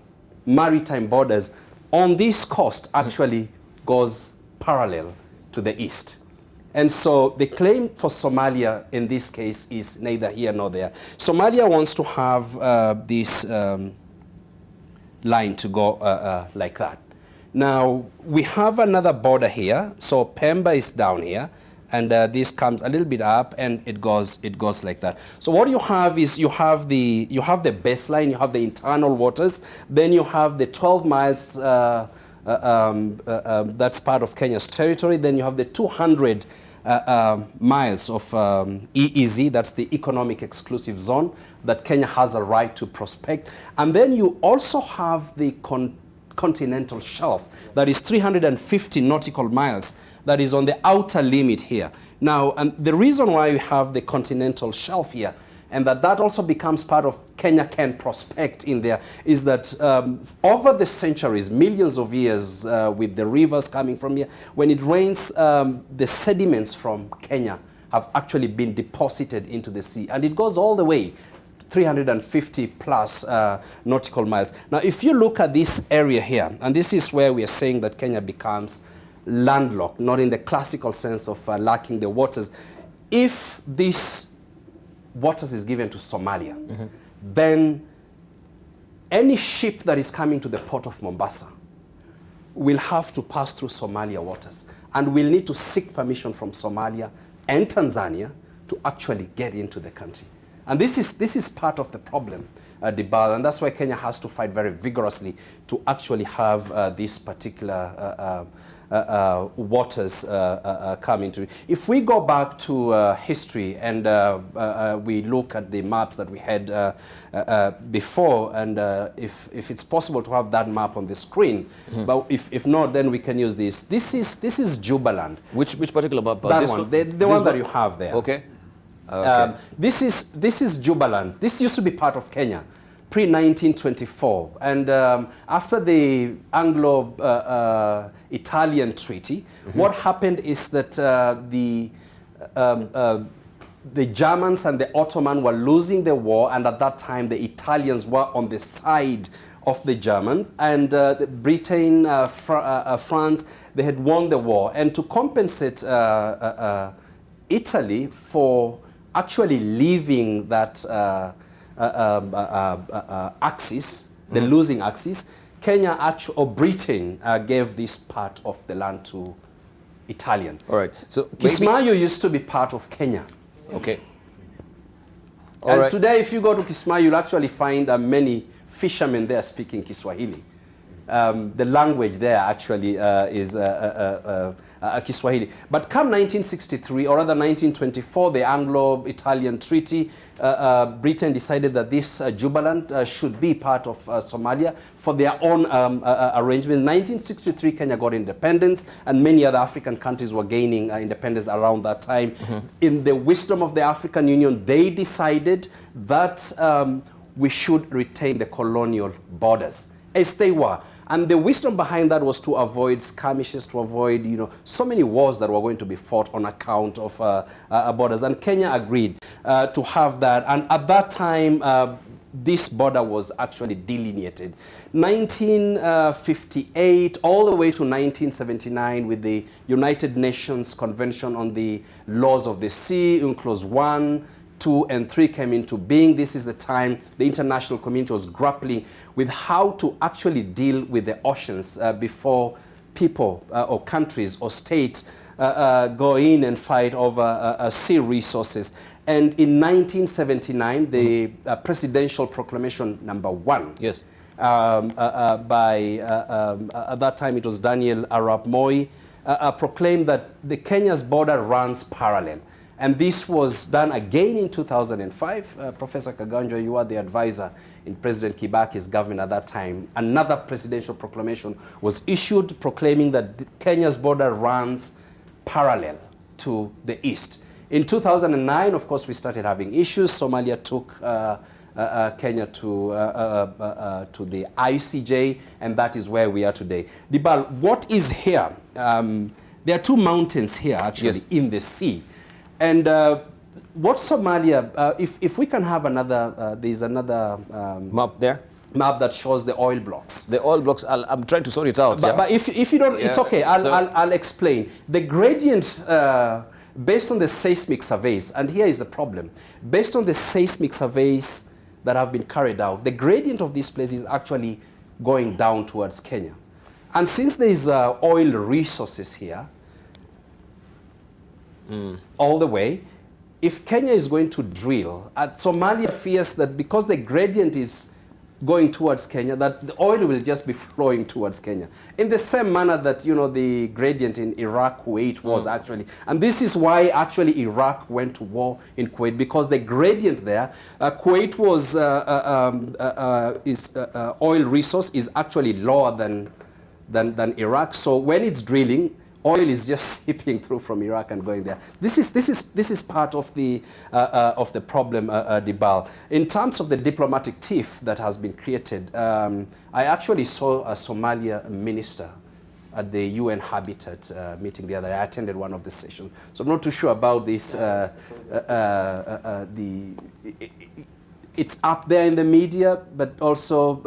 maritime borders on this coast actually goes parallel to the east. And so the claim for Somalia in this case is neither here nor there. Somalia wants to have this line to go like that. Now, we have another border here. So Pemba is down here, and this comes a little bit up, and it goes like that. So what you have is you have the baseline, you have the internal waters, then you have the 12 miles that's part of Kenya's territory. Then you have the 200 miles of EEZ, that's the economic exclusive zone that Kenya has a right to prospect. And then you also have the continental shelf that is 350 nautical miles that is on the outer limit here. Now, and the reason why we have the continental shelf here and that also becomes part of Kenya can prospect in there is that over the centuries, millions of years with the rivers coming from here, when it rains, the sediments from Kenya have actually been deposited into the sea, and it goes all the way 350 plus nautical miles. Now, if you look at this area here, and this is where we are saying that Kenya becomes landlocked, not in the classical sense of lacking the waters. If this waters is given to Somalia, then any ship that is coming to the port of Mombasa will have to pass through Somalia waters and will need to seek permission from Somalia and Tanzania to actually get into the country. And this is part of the problem, Dibal, and that's why Kenya has to fight very vigorously to actually have this particular waters come into it. If we go back to history and we look at the maps that we had before, and if it's possible to have that map on the screen, but if not, then we can use this. This is Jubaland. Which particular map? That one, the one that you have there. Okay. Okay. This is Jubaland. This used to be part of Kenya pre-1924, and after the Anglo-Italian treaty, what happened is that the Germans and the Ottoman were losing the war, and at that time the Italians were on the side of the Germans, and Britain, France, they had won the war, and to compensate Italy for actually leaving that axis, the losing axis, Kenya or Britain gave this part of the land to Italian. All right. So Kismayu used to be part of Kenya. Okay. And today, if you go to Kismayu, you'll actually find many fishermen there speaking Kiswahili. The language there actually is Kiswahili. But come 1963, or rather 1924, the Anglo-Italian treaty, Britain decided that this Jubaland should be part of Somalia for their own arrangement. In 1963, Kenya got independence, and many other African countries were gaining independence around that time. In the wisdom of the African Union, they decided that we should retain the colonial borders as they were. And the wisdom behind that was to avoid skirmishes, to avoid, so many wars that were going to be fought on account of borders. And Kenya agreed to have that. And at that time, this border was actually delineated. 1958 all the way to 1979 with the United Nations Convention on the Laws of the Sea, UNCLOS 1, 2, and 3 came into being. This is the time the international community was grappling with how to actually deal with the oceans before people or countries or states go in and fight over sea resources. And in 1979, the Presidential Proclamation number 1, yes, by at that time it was Daniel Arap Moi, proclaimed that the Kenya's border runs parallel. And this was done again in 2005. Professor Kaganjo, you are the advisor in President Kibaki's government at that time. Another presidential proclamation was issued proclaiming that Kenya's border runs parallel to the east. In 2009, of course, we started having issues. Somalia took Kenya to the ICJ, and that is where we are today. Dibal, what is here? There are two mountains here, actually, Yes. in the sea. And what Somalia, if we can have another, there's another Map there. map that shows the oil blocks. The oil blocks, I'm trying to sort it out. But, yeah? but if you don't, it's Yeah, okay. so- I'll explain. The gradient, based on the seismic surveys, and here is the problem. Based on the seismic surveys that have been carried out, the gradient of this place is actually going down towards Kenya. And since there is oil resources here, all the way, if Kenya is going to drill, Somalia fears that because the gradient is going towards Kenya, that the oil will just be flowing towards Kenya. In the same manner that, the gradient in Iraq, Kuwait was actually. And this is why actually Iraq went to war in Kuwait, because the gradient there, Kuwait was, oil resource is actually lower than Iraq. So when it's drilling, oil is just seeping through from Iraq and going there. This is part of the problem, Dibal. In terms of the diplomatic tiff that has been created, I actually saw a Somalia minister at the UN Habitat meeting the other day. I attended one of the sessions, so I'm not too sure about this. It's up there in the media, but also,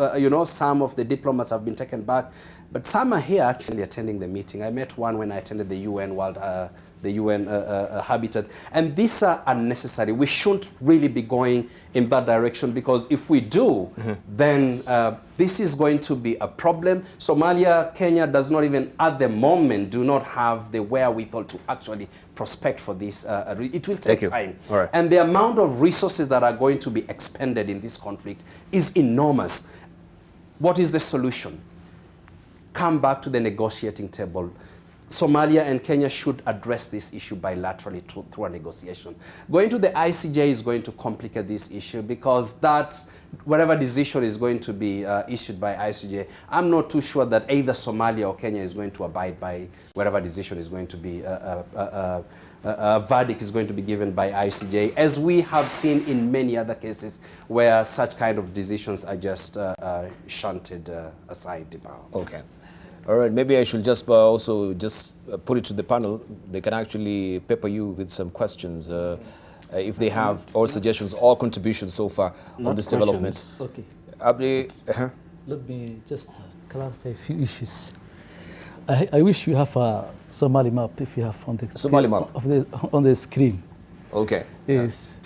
some of the diplomats have been taken back. But some are here actually attending the meeting. I met one when I attended the UN Habitat. And these are unnecessary. We shouldn't really be going in that direction, because if we do, then this is going to be a problem. Somalia, Kenya does not even at the moment do not have the wherewithal to actually prospect for this. It will take time. All right. And the amount of resources that are going to be expended in this conflict is enormous. What is the solution? Come back to the negotiating table. Somalia and Kenya should address this issue bilaterally through a negotiation. Going to the ICJ is going to complicate this issue, because whatever decision is going to be issued by ICJ, I'm not too sure that either Somalia or Kenya is going to abide by whatever decision is going to be, a verdict is going to be given by ICJ, as we have seen in many other cases where such kind of decisions are just shunted aside. Okay. All right, maybe I should just also put it to the panel. They can actually pepper you with some questions if they have, or suggestions or contributions so far on this development. Okay. Abdi, Let me just clarify a few issues. I wish you have a Somali map, if you have on the Somali map on the screen. Okay. Yes.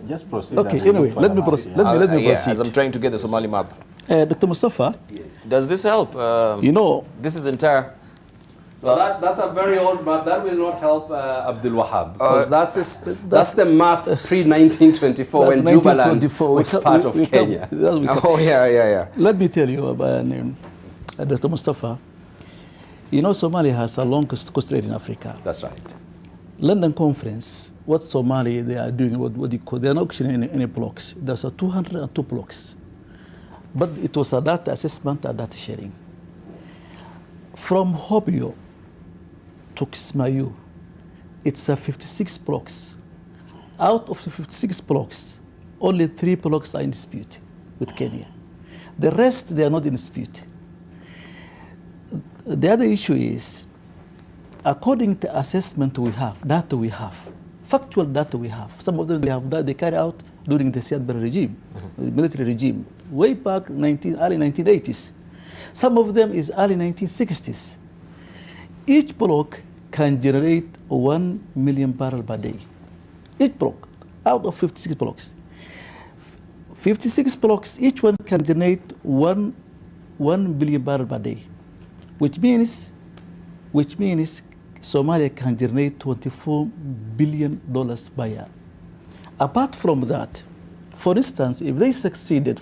Just proceed. Okay. Anyway, let me proceed. Let me proceed. As I'm trying to get the Somali map. Dr. Mustafa, Does this help? This is entire. Well, that's a very old map. That will not help Abdul Wahab, because that's the map pre-1924 when Jubaland was part of Kenya. Oh, yeah. Let me tell you about Dr. Mustafa. Somalia has a longest coastline in Africa. That's right. London Conference, what Somalia they are doing, what do you call? They are not auctioning any blocks. There's 202 blocks. But it was a data assessment and data sharing. From Hobyo to Kismayu, it's 56 blocks. Out of the 56 blocks, only 3 blocks are in dispute with Kenya. The rest, they are not in dispute. The other issue is, according to assessment we have, data we have, factual data we have, some of them they carry out during the Siad Barre regime, the military regime, way back early 1980s. Some of them is early 1960s. Each block can generate 1 million barrels per day. Each block, out of 56 blocks. 56 blocks, each one can generate 1 billion barrels per day, which means Somalia can generate $24 billion per year. Apart from that, for instance, if they succeeded,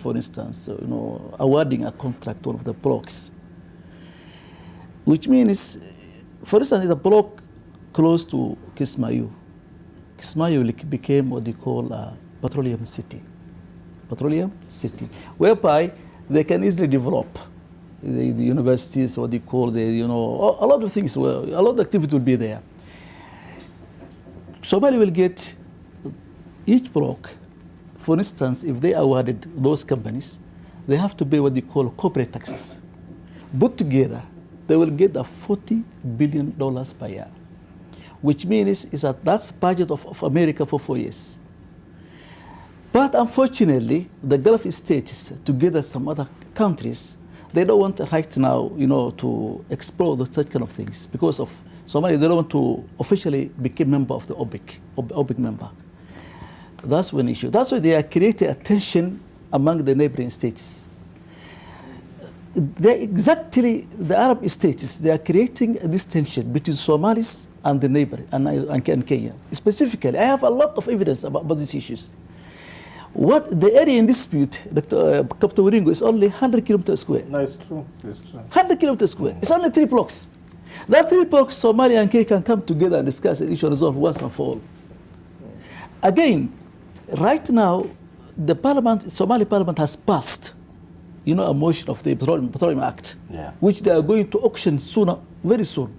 awarding a contract to one of the blocks, which means, for instance, the block close to Kismayu became what they call a petroleum city, whereby they can easily develop the universities, what they call a lot of things, a lot of activity will be there. Somalia will get each block For instance, if they awarded those companies, they have to pay what they call corporate taxes. Put together, they will get a $40 billion per year, which means is that that's budget of America for 4 years. But unfortunately, the Gulf states, together some other countries, they don't want right now, to explore such kind of things because of Somalia. They don't want to officially become member of the OPEC member. That's one issue. That's why they are creating a tension among the neighboring states. The Arab states, they are creating this tension between Somalis and the neighbor and Kenya. Specifically, I have a lot of evidence about these issues. What the area in dispute, Captain Wiringo, is only 100 kilometers square. No, it's true. It's true. 100 kilometers square. It's only 3 blocks. That 3 blocks, Somalia and Kenya can come together and discuss the issue, resolve once and for all. Again, right now, the parliament, Somali parliament has passed, a motion of the Petroleum Act, which they are going to auction very soon.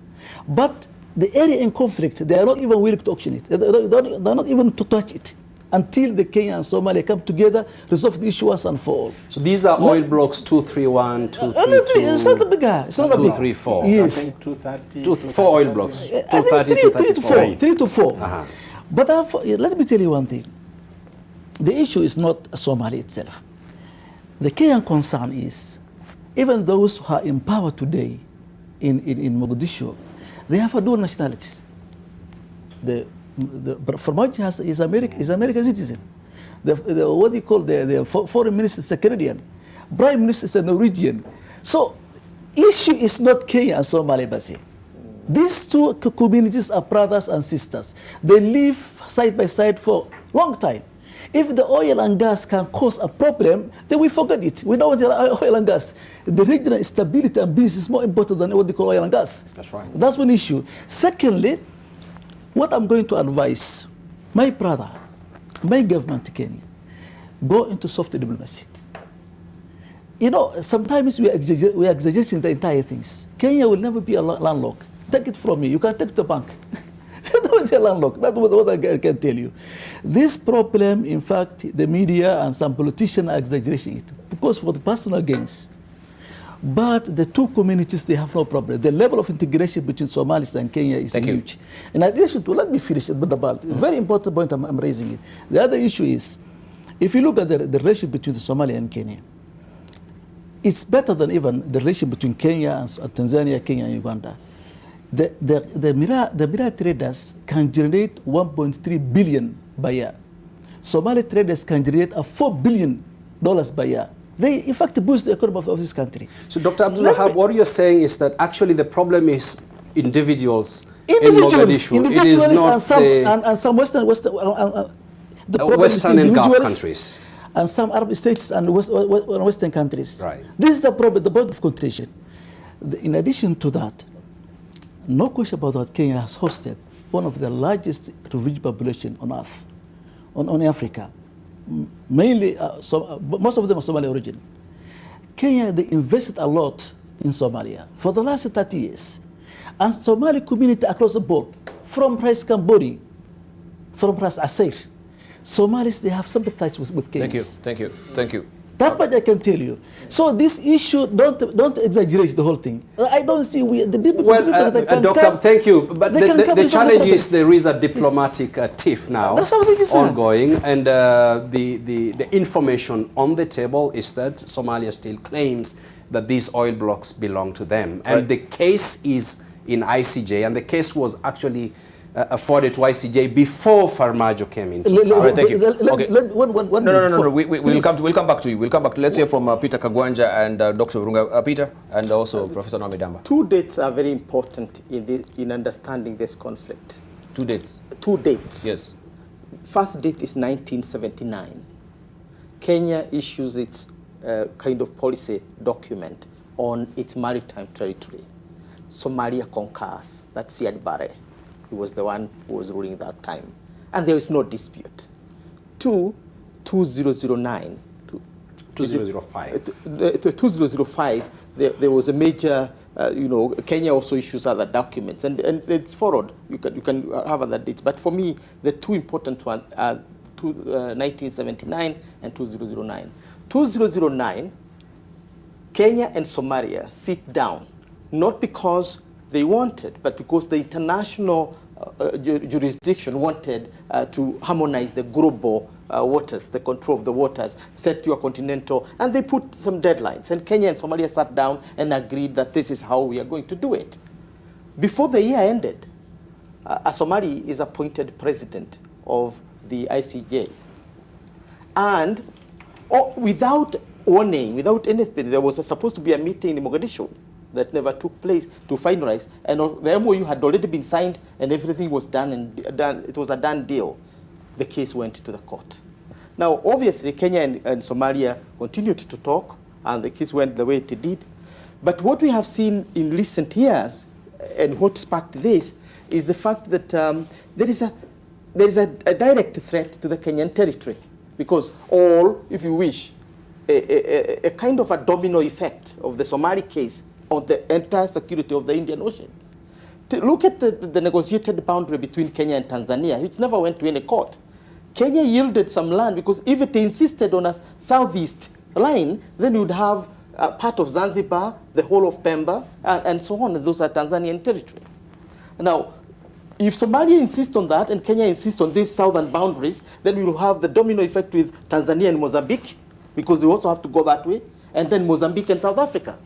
But the area in conflict, they are not even willing to auction it. They're not even to touch it until the Kenya and Somalia come together, resolve the issue once and for all. So these are oil blocks 231, 232. It's not a bigger. It's not a big. 234. Yes. I think 230. 4 oil blocks. I think 3 to 4. But let me tell you one thing. The issue is not Somalia itself. The Kenyan concern is, even those who are in power today in Mogadishu, they have dual nationalities. Farmajo is American citizen. What do you call the foreign minister is a Canadian. Prime minister is a Norwegian. So, issue is not Kenya and Somalia, Basi. These two communities are brothers and sisters. They live side by side for a long time. If the oil and gas can cause a problem, then we forget it. We don't want oil and gas. The regional stability and peace is more important than what they call oil and gas. That's right. That's one issue. Secondly, what I'm going to advise my brother, my government, Kenya, go into soft diplomacy. Sometimes we are exaggerating the entire things. Kenya will never be a landlocked. Take it from me. You can take it to the bank. Don't be a landlocked. That's what I can tell you. This problem, in fact, the media and some politicians are exaggerating it because for the personal gains. But the two communities, they have no problem. The level of integration between Somalis and Kenya is huge. In addition to, let me finish it with the ball. Very important point, I'm raising it. The other issue is, if you look at the relationship between Somalia and Kenya, it's better than even the relationship between Kenya and Tanzania, Kenya and Uganda. The Mira traders can generate 1.3 billion per year. Somali traders can generate $4 billion per year. They, in fact, boost the economy of this country. So, Dr. Abdul Wahab, what you're saying is that actually the problem is individuals in Mogadishu. It is not and some Western and Gulf countries. And some Arab states and Western countries. Right. This is the problem, the point of contention. In addition to that, no question about that, Kenya has hosted one of the largest refugee population on earth, on Africa. Mainly, most of them are Somali origin. Kenya, they invested a lot in Somalia for the last 30 years. And Somali community across the board, from Ras Kambori, from Ras Asir, Somalis, they have sympathized with Kenyans. Thank you. That much I can tell you. So this issue, don't exaggerate the whole thing. I don't see the people. Doctor, thank you. But the challenge is there is a diplomatic tiff now ongoing, and the information on the table is that Somalia still claims that these oil blocks belong to them, and the case is in ICJ, and the case was actually afforded to ICJ before Farmajo came into power. All right, thank you. Okay. No. We'll come back to you. Let's hear from Peter Kagwanja and Dr. Virunga. Peter, and also Professor Noami Damba. 2 dates are very important in understanding this conflict. 2 dates? 2 dates. Yes. First date is 1979. Kenya issues its kind of policy document on its maritime territory. Somalia concurs. That's Siad Barre. He was the one who was ruling that time. And there is no dispute. 2009. 2005, there was a major, Kenya also issues other documents, and it's followed. You can have other dates. But for me, the two important ones are 1979 and 2009. 2009, Kenya and Somalia sit down, not because they wanted, but because the international jurisdiction wanted to harmonize the global waters, the control of the waters, set to a continental, and they put some deadlines. And Kenya and Somalia sat down and agreed that this is how we are going to do it. Before the year ended, a Somali is appointed president of the ICJ. And without warning, without anything, there was supposed to be a meeting in Mogadishu that never took place to finalize. And the MOU had already been signed and everything was done, and it was a done deal. The case went to the court. Now, obviously, Kenya and Somalia continued to talk, and the case went the way it did. But what we have seen in recent years, and what sparked this, is the fact that there is a direct threat to the Kenyan territory, because if you wish, a kind of a domino effect of the Somali case on the entire security of the Indian Ocean. Look at the negotiated boundary between Kenya and Tanzania, which never went to any court. Kenya yielded some land because if it insisted on a southeast line, then you would have part of Zanzibar, the whole of Pemba, and so on, and those are Tanzanian territory. Now, if Somalia insists on that and Kenya insists on these southern boundaries, then we will have the domino effect with Tanzania and Mozambique, because we also have to go that way, and then Mozambique and South Africa.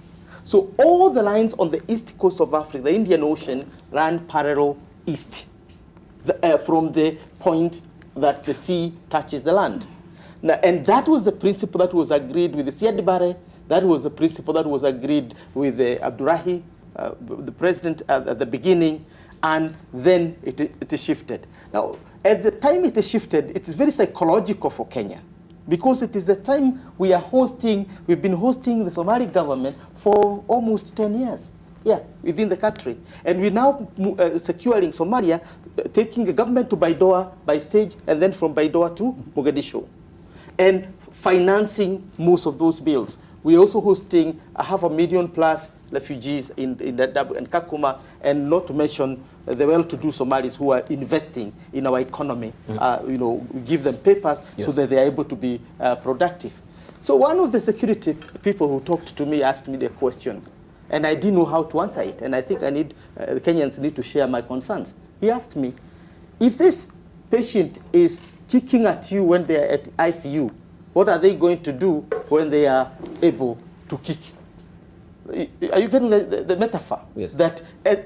So all the lines on the east coast of Africa, the Indian Ocean, ran parallel east from the point that the sea touches the land. Now, and that was the principle that was agreed with the Siad Barre. That was the principle that was agreed with Abdurahi, the president at the beginning, and then it shifted. Now, at the time it shifted, it is very psychological for Kenya, because it is the time we've been hosting the Somali government for almost 10 years within the country. And we're now securing Somalia, taking the government to Baidoa by stage, and then from Baidoa to Mogadishu, and financing most of those bills. We're also hosting 500,000+ refugees in Kakuma, and not to mention the well-to-do Somalis who are investing in our economy. We give them papers so that they are able to be productive. So one of the security people who talked to me asked me the question, and I didn't know how to answer it, and I think the Kenyans need to share my concerns. He asked me, if this patient is kicking at you when they are at ICU, what are they going to do when they are able to kick? Are you getting the metaphor? Yes. That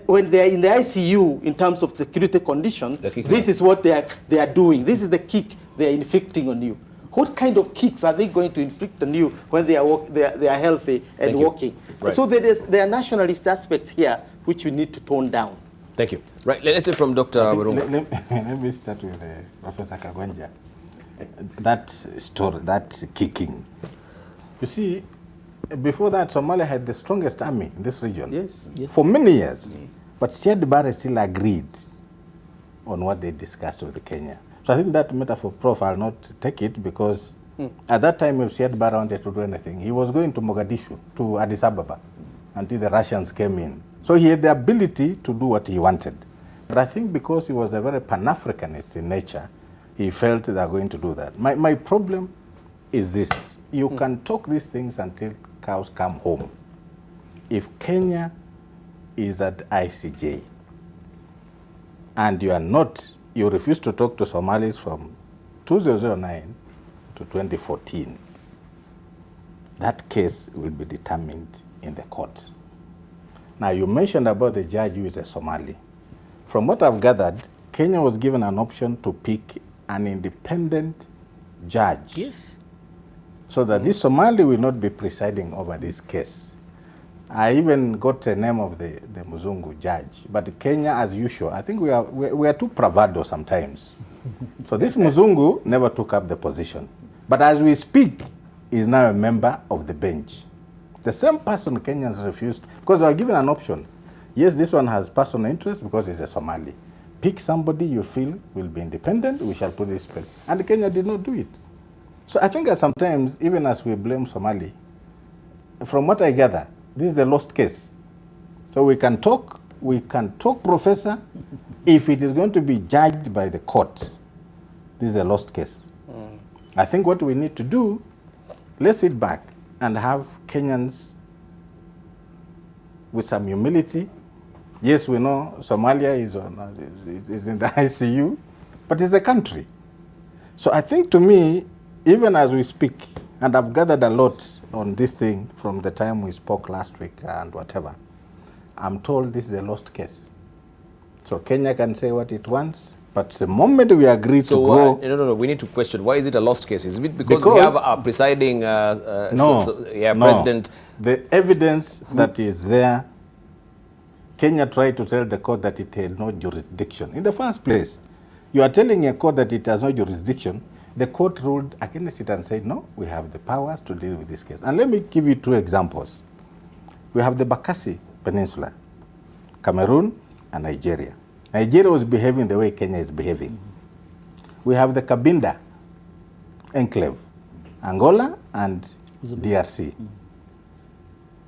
when they are in the ICU, in terms of security condition, this is what they are doing. This is the kick they are inflicting on you. What kind of kicks are they going to inflict on you when they are healthy and walking? Right. So there are nationalist aspects here which we need to tone down. Thank you. Right, let's hear from Dr. Warunga. Let me start with Professor Kagwanja. That story, that kicking. You see, before that, Somalia had the strongest army in this region. Yes. For many years. But Siad Barre still agreed on what they discussed with Kenya. So I think that metaphor, Prof, I'll not take it, because at that time, if Siad Barre wanted to do anything, he was going to Mogadishu, to Addis Ababa, until the Russians came in. So he had the ability to do what he wanted. But I think because he was a very Pan-Africanist in nature, he felt they are going to do that. My problem is this. You can talk these things until cows come home. If Kenya is at ICJ and you refuse to talk to Somalis from 2009 to 2014, that case will be determined in the court. Now, you mentioned about the judge who is a Somali. From what I've gathered, Kenya was given an option to pick an independent judge. Yes. So that this Somali will not be presiding over this case. I even got the name of the Muzungu judge. But Kenya, as usual, I think we are too bravado sometimes. So this Muzungu never took up the position. But as we speak, he is now a member of the bench. The same person Kenyans refused, because they were given an option. Yes, this one has personal interest because he's a Somali. Pick somebody you feel will be independent, we shall put this person. And Kenya did not do it. So I think that sometimes, even as we blame Somali, from what I gather, this is a lost case. So we can talk, Professor, if it is going to be judged by the court, this is a lost case. I think what we need to do, let's sit back and have Kenyans with some humility. Yes, we know Somalia is in the ICU, but it's a country. So I think, to me, even as we speak, and I've gathered a lot on this thing from the time we spoke last week and whatever, I'm told this is a lost case. So Kenya can say what it wants, but the moment we agree to go... No, we need to question, why is it a lost case? Is it because we have a presiding president? The evidence that is there, Kenya tried to tell the court that it had no jurisdiction. In the first place, you are telling a court that it has no jurisdiction. The court ruled against it and said, no, we have the powers to deal with this case. And let me give you two examples. We have the Bakassi Peninsula, Cameroon and Nigeria. Nigeria was behaving the way Kenya is behaving. We have the Cabinda enclave, Angola and DRC.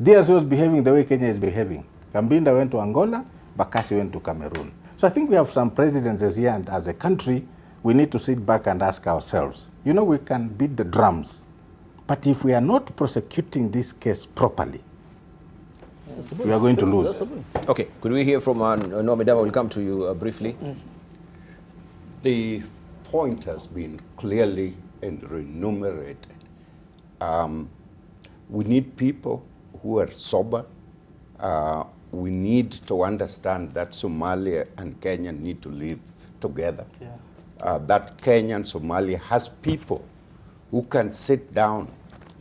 DRC was behaving the way Kenya is behaving. Cabinda went to Angola, Bakassi went to Cameroon. So I think we have some presidencies here, and as a country, we need to sit back and ask ourselves, you know, we can beat the drums, but if we are not prosecuting this case properly, we are going to lose. Okay, could we hear from Nomidama? We'll come to you briefly. The point has been clearly and remunerated. We need people who are sober. We need to understand that Somalia and Kenya need to live together. That Kenya and Somalia has people who can sit down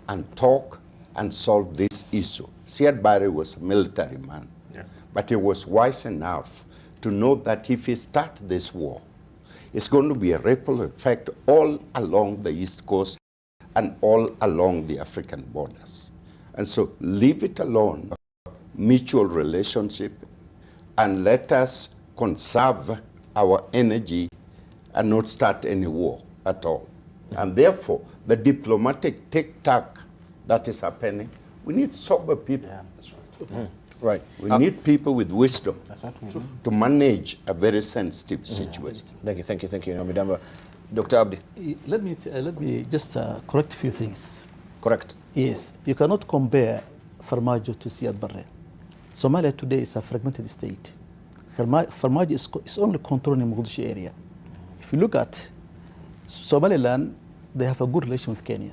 and talk and solve this issue. Siad Barre was a military man, but he was wise enough to know that if he starts this war, it's going to be a ripple effect all along the East Coast and all along the African borders. And so leave it alone, mutual relationship, and let us conserve our energy and not start any war at all. And therefore, the diplomatic tic-tac that is happening, we need sober people. That's right. Right. We need people with wisdom to manage a very sensitive situation. Thank you, Nomidama. Dr. Abdi. Let me just correct a few things. Correct. Yes, you cannot compare Farmajo to Siad Barre. Somalia today is a fragmented state. Farmajo is only controlling the Mogadishu area. If you look at Somaliland, they have a good relation with Kenya.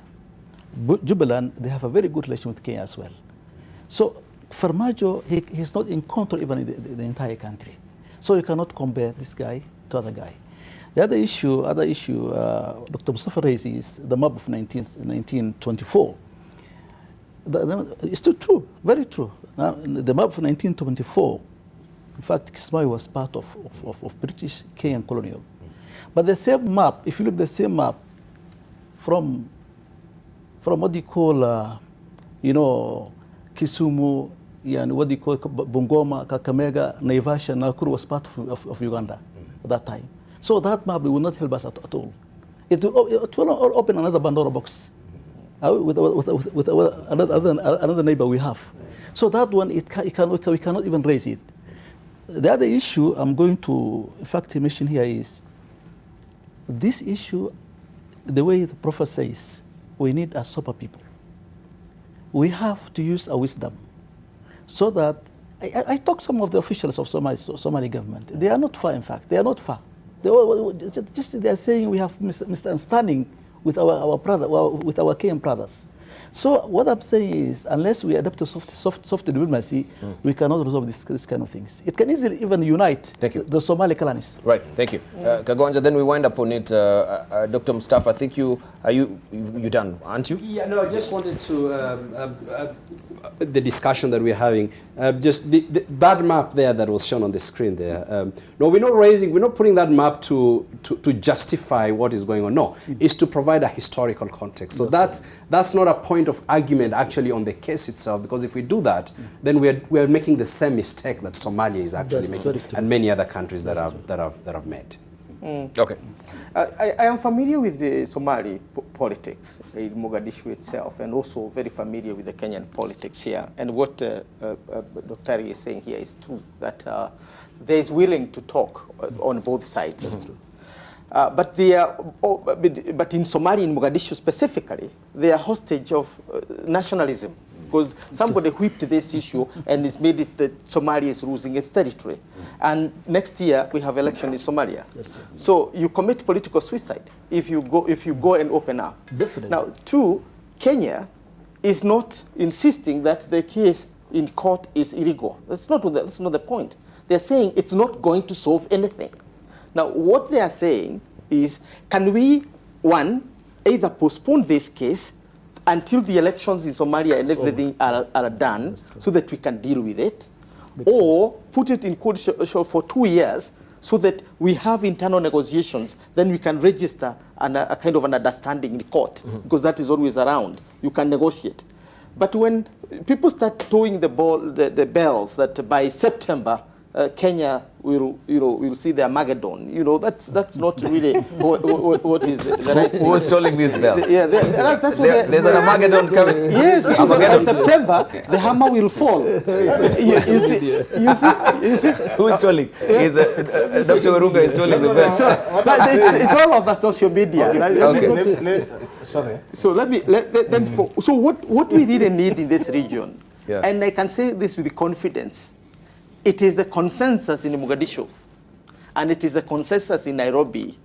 Jubaland, they have a very good relation with Kenya as well. So Farmajo, he's not in control even in the entire country. So you cannot compare this guy to other guy. The other issue Dr. Mustafa raised is the map of 1924. It's true, very true. Now, the map of 1924, in fact, Kismayo was part of British Kenyan colonial. But the same map, if you look at the same map from what do you call, Kisumu, and what do you call Bungoma, Kakamega, Naivasha, Nakuru was part of Uganda at that time. So that map will not help us at all. It will open another Pandora box with another neighbor we have. So that one, we cannot even raise it. The other issue I'm going to, in fact, mention here is this issue, the way the Prophet says, we need a sober people. We have to use our wisdom so that, I talked to some of the officials of Somali government. They are not far, in fact. They are not far. They are saying we have misunderstanding with our Kenyan brothers. So what I'm saying is, unless we adopt a soft diplomacy, we cannot resolve this kind of things. It can easily even unite the Somali clans. Right, thank you. Kagwanja, then we wind up on it. Dr. Mustafa, I think you done, aren't you? Yeah, no, I just wanted to, the discussion that we're having, just that map there that was shown on the screen there. No, we're not putting that map to justify what is going on. No, it's to provide a historical context. So that's not a point of argument actually on the case itself, because if we do that, then we're making the same mistake that Somalia is actually making, and many other countries that have made. Okay. I am familiar with the Somali politics in Mogadishu itself, and also very familiar with the Kenyan politics here. And what Dr. is saying here is true, that there is willing to talk on both sides. But they are, but in Somalia, in Mogadishu specifically, they are hostage of nationalism, because somebody whipped this issue and it's made it that Somalia is losing its territory. And next year we have election in Somalia. Yes, so you commit political suicide if you go and open up. Definitely. Now, two, Kenya is not insisting that the case in court is illegal. That's not the point. They're saying it's not going to solve anything. Now, what they are saying is, can we, one, either postpone this case until the elections in Somalia and everything are done so that we can deal with it, or put it in court for 2 years so that we have internal negotiations, then we can register a kind of an understanding in court, because that is always around. You can negotiate. But when people start towing the bells that by September, Kenya will see the Armageddon. That's not really what is the right thing. Who is tolling these bells? Yeah, that's what there's an Armageddon coming. Yes, because by September the hammer will fall. You see. Who is tolling? Dr. Warunga is tolling the bells. So it's all over social media. Okay. Sorry. So so what we really need in this region, and I can say this with confidence, it is the consensus in Mogadishu, and it is the consensus in Nairobi,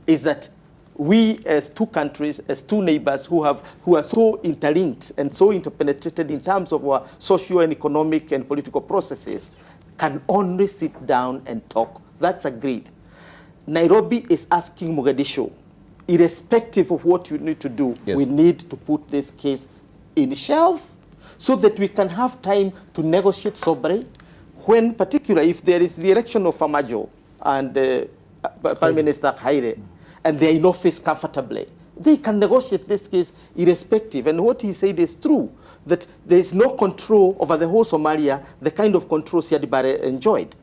is that we as two countries, as two neighbors who are so interlinked and so interpenetrated in terms of our socio and economic and political processes, can only sit down and talk. That's agreed. Nairobi is asking Mogadishu, irrespective of what you need to do, we need to put this case in shelf so that we can have time to negotiate soberly. When particularly if there is the election of Famajo and Prime Minister Haile, and they are in office comfortably, they can negotiate this case irrespective. And what he said is true, that there is no control over the whole Somalia, the kind of control Siad Barre enjoyed.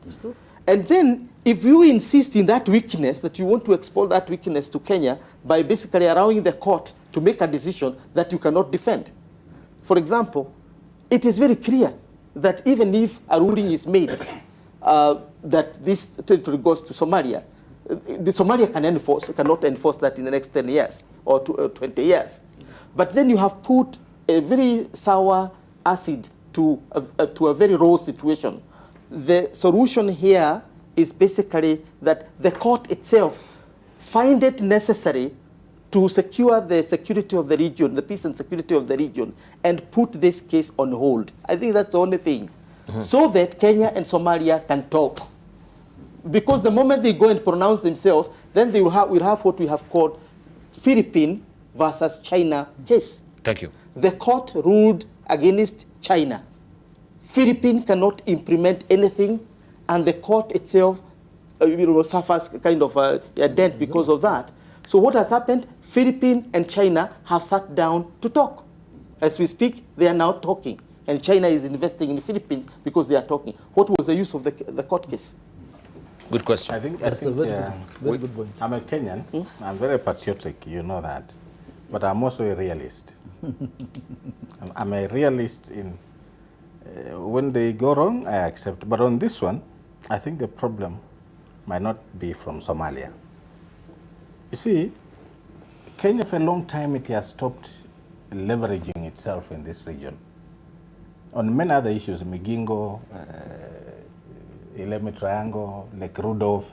And then if you insist in that weakness, that you want to expel that weakness to Kenya by basically allowing the court to make a decision that you cannot defend. For example, it is very clear that even if a ruling is made that this territory goes to Somalia, the Somalia cannot enforce that in the next 10 years or 20 years. But then you have put a very sour acid to a very raw situation. The solution here is basically that the court itself find it necessary to secure the security of the region, the peace and security of the region, and put this case on hold. I think that's the only thing. So that Kenya and Somalia can talk. Because the moment they go and pronounce themselves, then they will have what we have called Philippine versus China case. Thank you. The court ruled against China. Philippines cannot implement anything, and the court itself suffers kind of a dent because of that. So what has happened? Philippines and China have sat down to talk. As we speak, they are now talking. And China is investing in the Philippines because they are talking. What was the use of the court case? Good question. I think a very good point. I'm a Kenyan. I'm very patriotic, you know that. But I'm also a realist. I'm a realist in when they go wrong, I accept. But on this one, I think the problem might not be from Somalia. You see, Kenya for a long time it has stopped leveraging itself in this region. On many other issues, Migingo, Ileme Triangle, Lake Rudolph,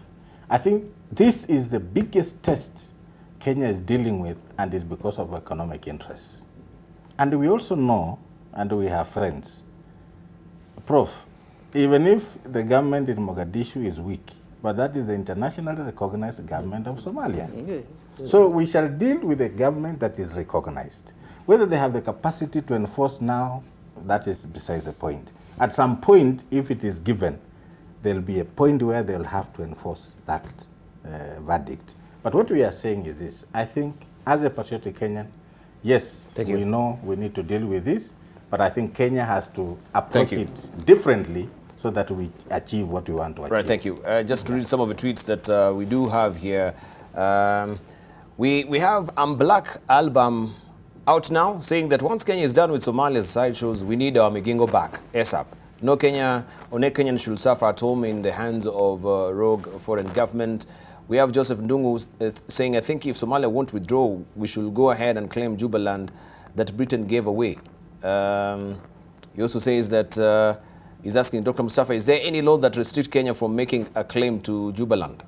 I think this is the biggest test Kenya is dealing with, and it's because of economic interests. And we also know, and we have friends, Prof, even if the government in Mogadishu is weak, but that is the internationally recognized government of Somalia. So we shall deal with a government that is recognized. Whether they have the capacity to enforce now, that is besides the point. At some point, if it is given, there will be a point where they'll have to enforce that verdict. But what we are saying is this. I think as a patriotic Kenyan, yes, we know we need to deal with this, but I think Kenya has to approach it differently so that we achieve what we want to achieve. Right, thank you. Just to read some of the tweets that we do have here. We have Black Album out now saying that once Kenya is done with Somalia's sideshows, we need our Migingo back, ASAP. No Kenyan should suffer at home in the hands of rogue foreign government. We have Joseph Ndungu saying, I think if Somalia won't withdraw, we should go ahead and claim Jubaland that Britain gave away. He also says that he's asking Dr. Mustafa, is there any law that restricts Kenya from making a claim to Jubaland?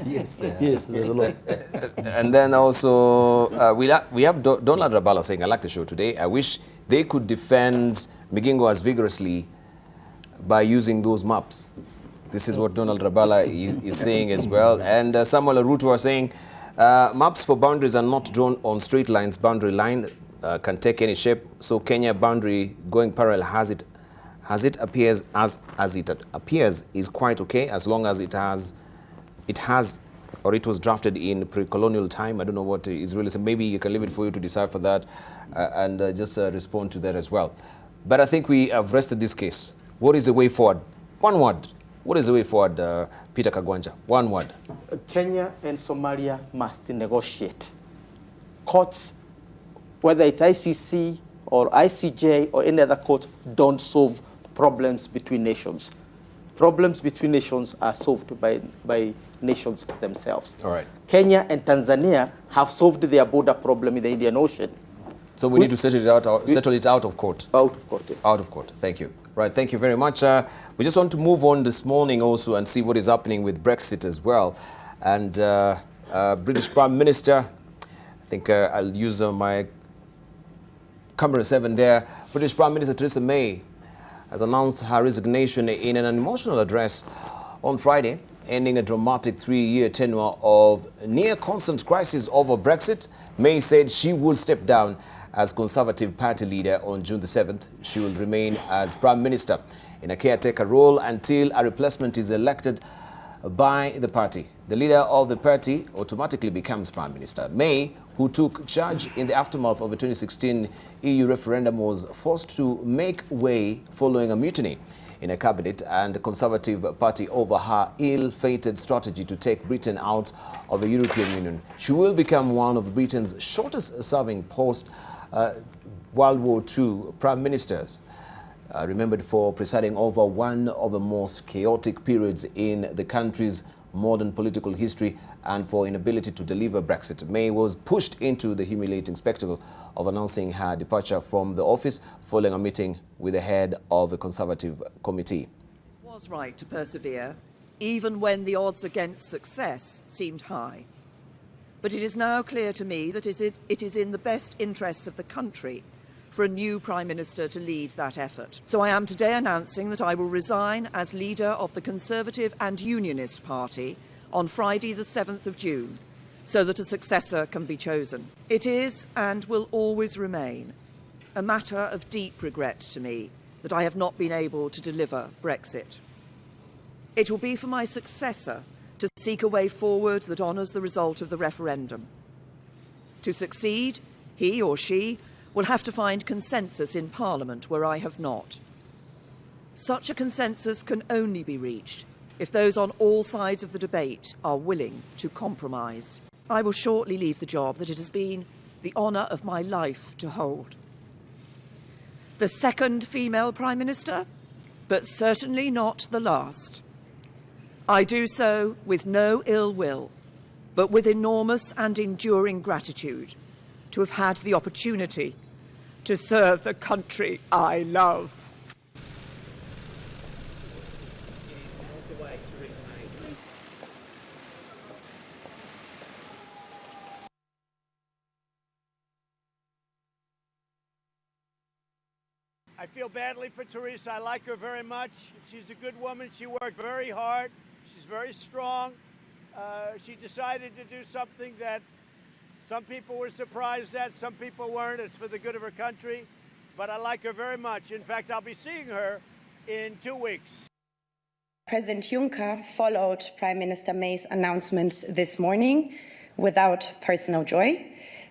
Yes, there are. Yes, there's a lot. And then also, we have Donald Rabala saying, I like the show today. I wish they could defend Migingo as vigorously by using those maps. This is what Donald Rabala is saying as well. And Samuel Arutu are saying, maps for boundaries are not drawn on straight lines. Boundary line can take any shape. So Kenya boundary going parallel as it appears is quite okay, as long as it was drafted in pre-colonial time. I don't know what is really, so maybe you can leave it for you to decide for that and just respond to that as well. But I think we have rested this case. What is the way forward? One word. What is the way forward, Peter Kagwanja? One word. Kenya and Somalia must negotiate. Courts, whether it's ICC or ICJ or any other court, don't solve problems between nations. Problems between nations are solved by nations themselves. All right. Kenya and Tanzania have solved their border problem in the Indian Ocean. So we need to settle it out of court. Out of court. Out of court. Thank you. Right. Thank you very much. We just want to move on this morning also and see what is happening with Brexit as well. And British Prime Minister, I think I'll use my camera 7 there. British Prime Minister Theresa May has announced her resignation in an emotional address on Friday, ending a dramatic 3-year tenure of near constant crisis over Brexit. May said she will step down as Conservative Party leader on June the 7th. She will remain as Prime Minister in a caretaker role until a replacement is elected by the party. The leader of the party automatically becomes Prime Minister. May, who took charge in the aftermath of the 2016 EU referendum, was forced to make way following a mutiny in a cabinet and the Conservative Party over her ill-fated strategy to take Britain out of the European Union. She will become one of Britain's shortest-serving post-World War II Prime Ministers, remembered for presiding over one of the most chaotic periods in the country's modern political history and for inability to deliver Brexit. May was pushed into the humiliating spectacle of announcing her departure from the office following a meeting with the head of the Conservative Committee. It was right to persevere, even when the odds against success seemed high. But it is now clear to me that it is in the best interests of the country for a new Prime Minister to lead that effort. So I am today announcing that I will resign as leader of the Conservative and Unionist Party on Friday the 7th of June, so that a successor can be chosen. It is and will always remain a matter of deep regret to me that I have not been able to deliver Brexit. It will be for my successor to seek a way forward that honours the result of the referendum. To succeed, he or she will have to find consensus in Parliament where I have not. Such a consensus can only be reached if those on all sides of the debate are willing to compromise. I will shortly leave the job that it has been the honour of my life to hold. The second female Prime Minister, but certainly not the last. I do so with no ill will, but with enormous and enduring gratitude to have had the opportunity to serve the country I love. I feel badly for Teresa. I like her very much. She's a good woman. She worked very hard. She's very strong. She decided to do something that some people were surprised at, some people weren't. It's for the good of her country. But I like her very much. In fact, I'll be seeing her in 2 weeks. President Juncker followed Prime Minister May's announcement this morning without personal joy.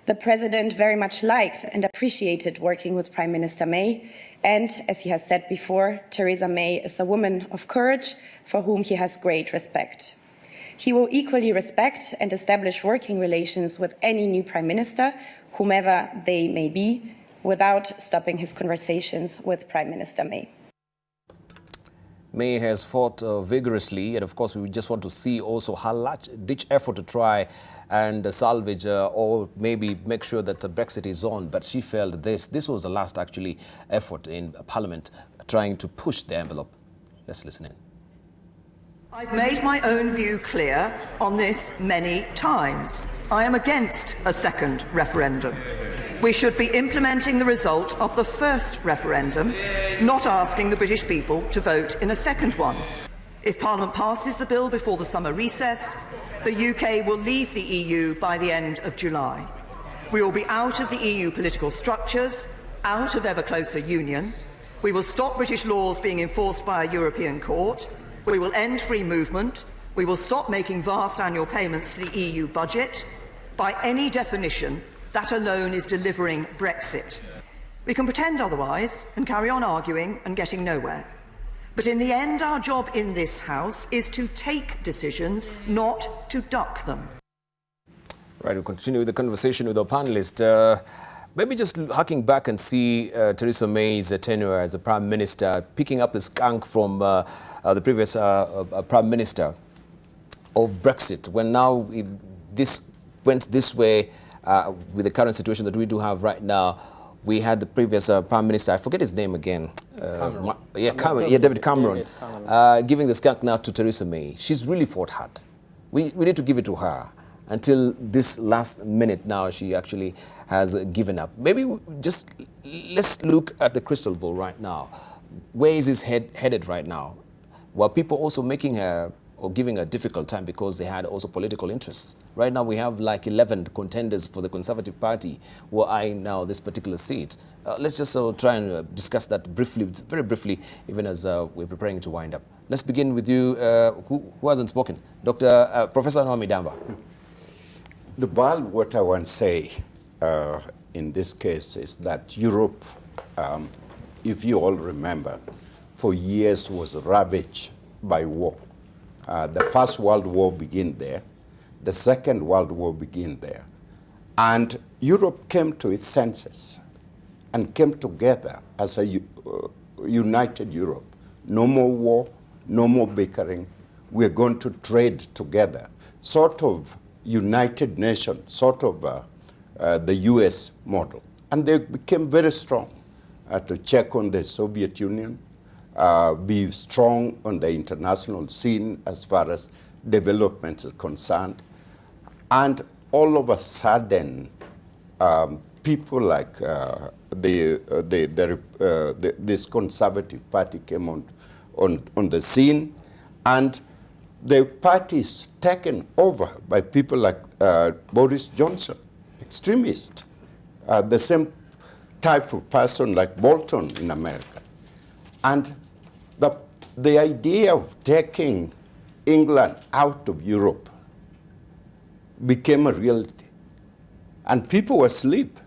The President very much liked and appreciated working with Prime Minister May. And, as he has said before, Theresa May is a woman of courage for whom he has great respect. He will equally respect and establish working relations with any new Prime Minister, whomever they may be, without stopping his conversations with Prime Minister May. May has fought vigorously, and of course we just want to see also her ditch effort to try and salvage or maybe make sure that Brexit is on, but she failed this. This was the last actually effort in Parliament trying to push the envelope. Let's listen in. I've made my own view clear on this many times. I am against a second referendum. We should be implementing the result of the first referendum, not asking the British people to vote in a second one. If Parliament passes the bill before the summer recess, the UK will leave the EU by the end of July. We will be out of the EU political structures, out of ever closer union. We will stop British laws being enforced by a European court. We will end free movement. We will stop making vast annual payments to the EU budget. By any definition, that alone is delivering Brexit. We can pretend otherwise and carry on arguing and getting nowhere. But in the end, our job in this House is to take decisions, not to duck them. Right, we'll continue with the conversation with our panelist. Maybe just harking back and see Theresa May's tenure as a Prime Minister, picking up the skunk from the previous Prime Minister of Brexit, when now this went this way with the current situation that we do have right now. We had the previous Prime Minister, I forget his name again. David Cameron. Giving the skunk now to Theresa May. She's really fought hard. We need to give it to her. Until this last minute now, she actually has given up. Maybe just let's look at the crystal ball right now. Where is his head headed right now? Were people also making her or giving a difficult time because they had also political interests? Right now we have like 11 contenders for the Conservative Party who are eyeing now this particular seat. Let's just try and discuss that briefly, very briefly, even as we're preparing to wind up. Let's begin with you. Who hasn't spoken? Professor Naomi Damba. What I want to say in this case is that Europe, if you all remember, for years was ravaged by war. The First World War began there. The Second World War began there. And Europe came to its senses and came together as a united Europe. No more war, no more bickering. We're going to trade together. Sort of United Nations, sort of the US model. And they became very strong to check on the Soviet Union, be strong on the international scene as far as development is concerned. And all of a sudden, people like this Conservative Party came on the scene, and the party is taken over by people like Boris Johnson, extremist, the same type of person like Bolton in America. And the idea of taking England out of Europe became a reality. And people were asleep.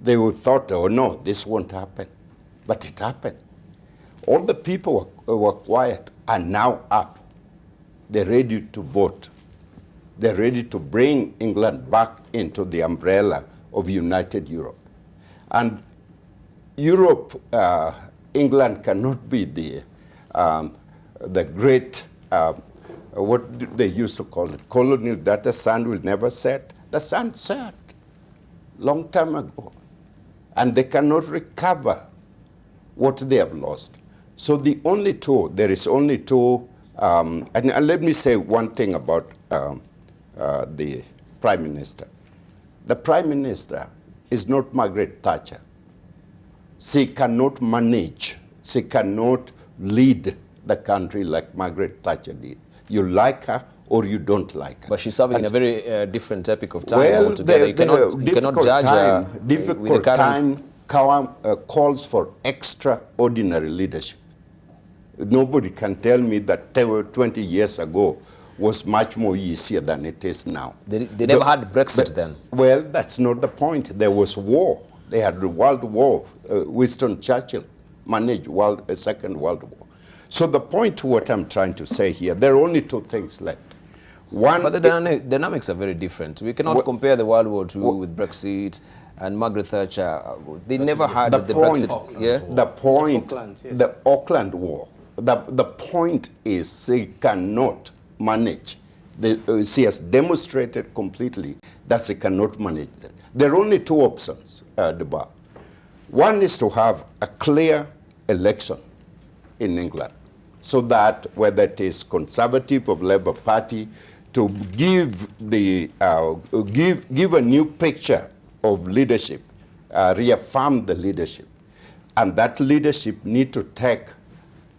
They thought, oh no, this won't happen. But it happened. All the people were quiet and now up. They're ready to vote. They're ready to bring England back into the umbrella of United Europe. And Europe, England cannot be the great, what they used to call it, colonial, that the sun will never set. The sun set long time ago. And they cannot recover what they have lost. So there is only two, and let me say one thing about the Prime Minister. The Prime Minister is not Margaret Thatcher. She cannot manage, she cannot lead the country like Margaret Thatcher did. You like her or you don't like her. But she's serving in a very different epic of time altogether. You cannot judge her. Difficult time calls for extraordinary leadership. Nobody can tell me that 20 years ago was much more easier than it is now. They never had Brexit then. Well, that's not the point. There was war. They had the World War. Winston Churchill managed a Second World War. So the point to what I'm trying to say here, there are only two things left. One, but the dynamics are very different. We cannot compare the World War II with Brexit and Margaret Thatcher. They never had the Brexit. The point, the Auckland War the point is she cannot manage. She has demonstrated completely that she cannot manage that. There are only two options, Deba. One is to have a clear election in England, so that whether it is Conservative or Labour Party, to give give a new picture of leadership, reaffirm the leadership, and that leadership need to take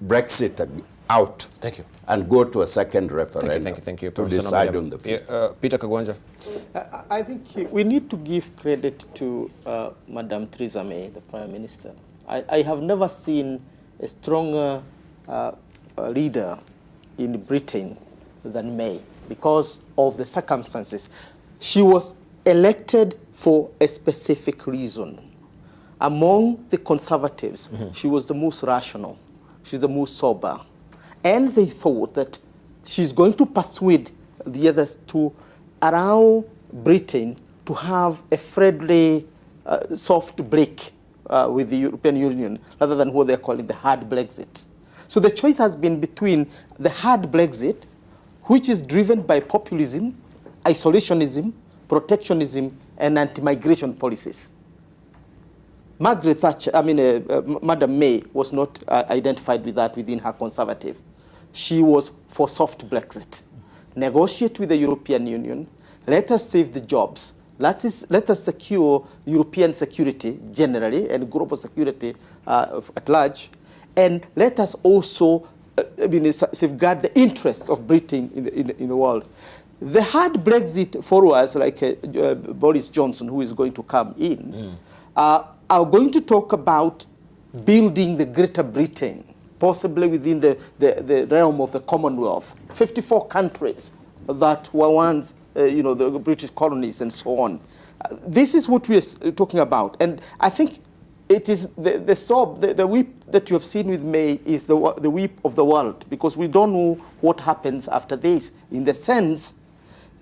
Brexit out. Thank you. And go to a second referendum. Thank you. To decide on the future. Peter Kagwanja. I think we need to give credit to Madam Theresa May, the Prime Minister. I have never seen a stronger leader in Britain than May because of the circumstances. She was elected for a specific reason. Among the Conservatives, she was the most rational. She's the most sober. And they thought that she's going to persuade the others to allow Britain to have a friendly, soft break with the European Union, rather than what they're calling the hard Brexit. So the choice has been between the hard Brexit, which is driven by populism, isolationism, protectionism, and anti-migration policies. Margaret Thatcher, Madam May was not identified with that within her Conservative. She was for soft Brexit. Negotiate with the European Union. Let us save the jobs. Let us secure European security generally and global security at large. And let us also safeguard the interests of Britain in the world. The hard Brexit followers like Boris Johnson, who is going to come in, are going to talk about building the Greater Britain, possibly within the realm of the Commonwealth. 54 countries that were once, the British colonies and so on. This is what we are talking about. And I think it is the whip that you have seen with May is the whip of the world, because we don't know what happens after this, in the sense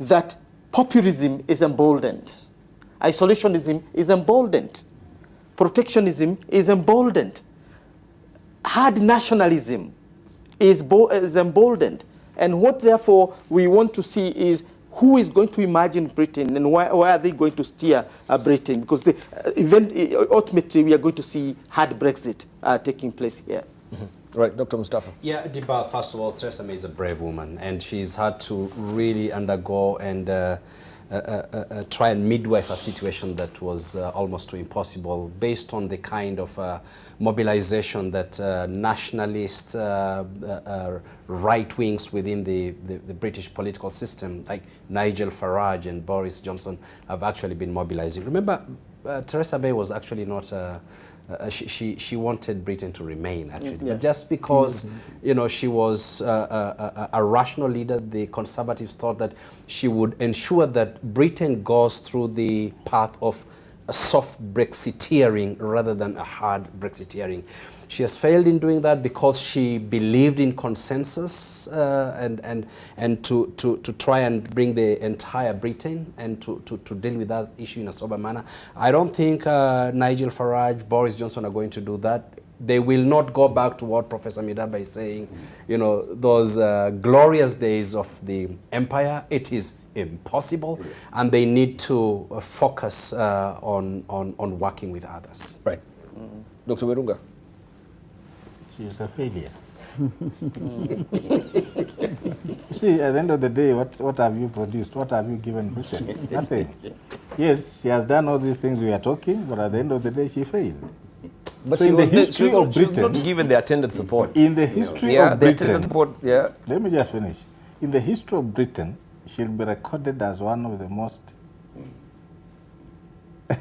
that populism is emboldened. Isolationism is emboldened. Protectionism is emboldened. Hard nationalism is emboldened. And what, therefore, we want to see is who is going to imagine Britain and why are they going to steer Britain? Because ultimately, we are going to see hard Brexit taking place here. Right, Dr. Mustafa. Yeah, Dibal, first of all, Theresa May is a brave woman, and she's had to really undergo and try and midwife a situation that was almost too impossible, based on the kind of mobilization that nationalist right wings within the British political system, like Nigel Farage and Boris Johnson, have actually been mobilizing. Remember, Theresa May was actually not she wanted Britain to remain, actually. Yeah. But just because she was a rational leader, the Conservatives thought that she would ensure that Britain goes through the path of a soft Brexiteering rather than a hard Brexiteering. She has failed in doing that because she believed in consensus and to try and bring the entire Britain and to deal with that issue in a sober manner. I don't think Nigel Farage, Boris Johnson are going to do that. They will not go back to what Professor Midaba is saying, those glorious days of the empire. It is impossible, and they need to focus on working with others. Right. Dr. Werunga. She's a failure. See, at the end of the day, what have you produced? What have you given Britain? Nothing. Yes, she has done all these things we are talking, but at the end of the day, she failed. But so she in was the history of she was Britain, not given the attendant support. In the history of Britain, the attendant support, yeah. Let me just finish. In the history of Britain, she'll be recorded as one of the most because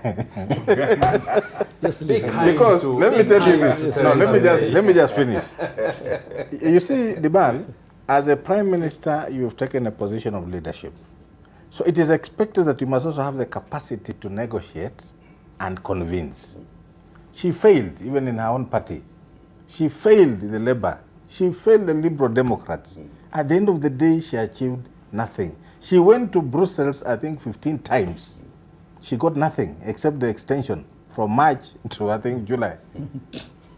let me tell you this. No, let me just finish. You see, Dibal, as a prime minister, you've taken a position of leadership. So it is expected that you must also have the capacity to negotiate and convince. She failed even in her own party. She failed the Labour. She failed the Liberal Democrats. At the end of the day, she achieved nothing. She went to Brussels, I think, 15 times. She got nothing except the extension from March to, I think, July.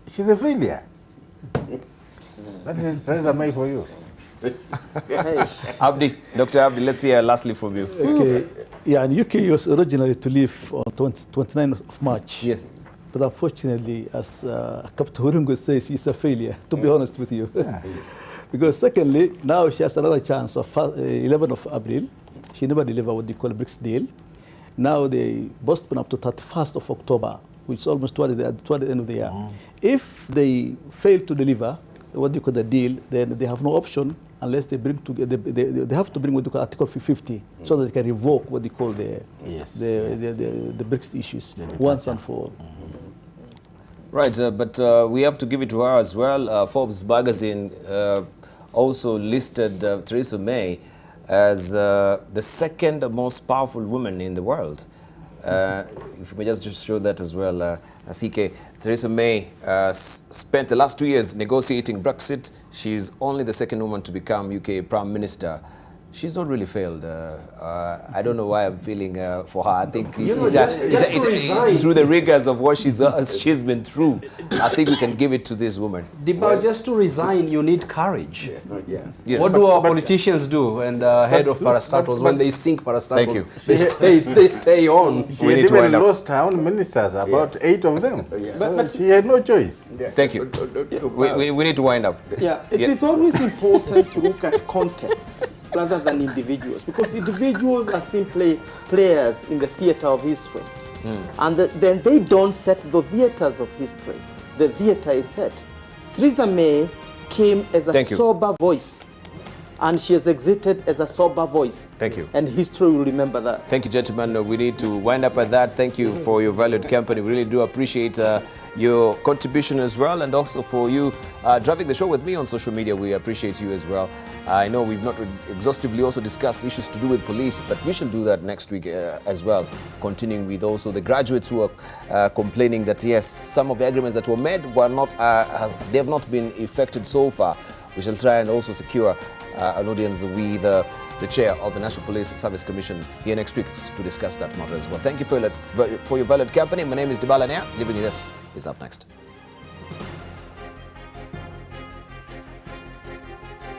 She's a failure. That is Theresa May for you. Abdi, Dr. Abdi, let's hear lastly from you. Okay. Yeah, and UK was originally to leave on 29th of March. Yes. But unfortunately, as Captain Hurungu says, she's a failure, to be honest with you. Because secondly, now she has another chance of 11th of April. She never delivered what they call a BRICS deal. Now they postponed up to 31st of October, which is almost toward the end of the year. If they fail to deliver what they call the deal, then they have no option unless they bring together. They have to bring what they call Article 50, so that they can revoke what they call the BRICS issues once and for all. Right, but we have to give it to her as well. Forbes magazine also listed Theresa May as the second most powerful woman in the world. If we may just show that as well, CK. Theresa May spent the last 2 years negotiating Brexit. She's only the second woman to become UK Prime Minister. She's not really failed. I don't know why I'm feeling for her. I think it's through the rigors of what she's been through. I think we can give it to this woman. Well, just to resign, you need courage. Yes. What do our politicians do? And head of parastatals, when they sink parastatals, they stay on. She had even lost her own ministers, about 8 of them. But she had no choice. Thank you. We need to wind up. Yeah, it is always important to look at contexts rather than individuals, because individuals are simply players in the theater of history. And then they don't set the theaters of history. The theater is set. Theresa May came as a sober voice, and she has exited as a sober voice. Thank you. And history will remember that. Thank you, gentlemen. We need to wind up at that. Thank you for your valued company. We really do appreciate your contribution as well, and also for you driving the show with me on social media. We appreciate you as well. I know we've not exhaustively also discussed issues to do with police, but we shall do that next week as well, continuing with also the graduates who are complaining that, yes, some of the agreements that were made were not, they have not been effected so far. We shall try and also secure an audience with the chair of the National Police Service Commission here next week to discuss that matter as well. Thank you for your valued company. My name is Dibala Nia. Living This is up next.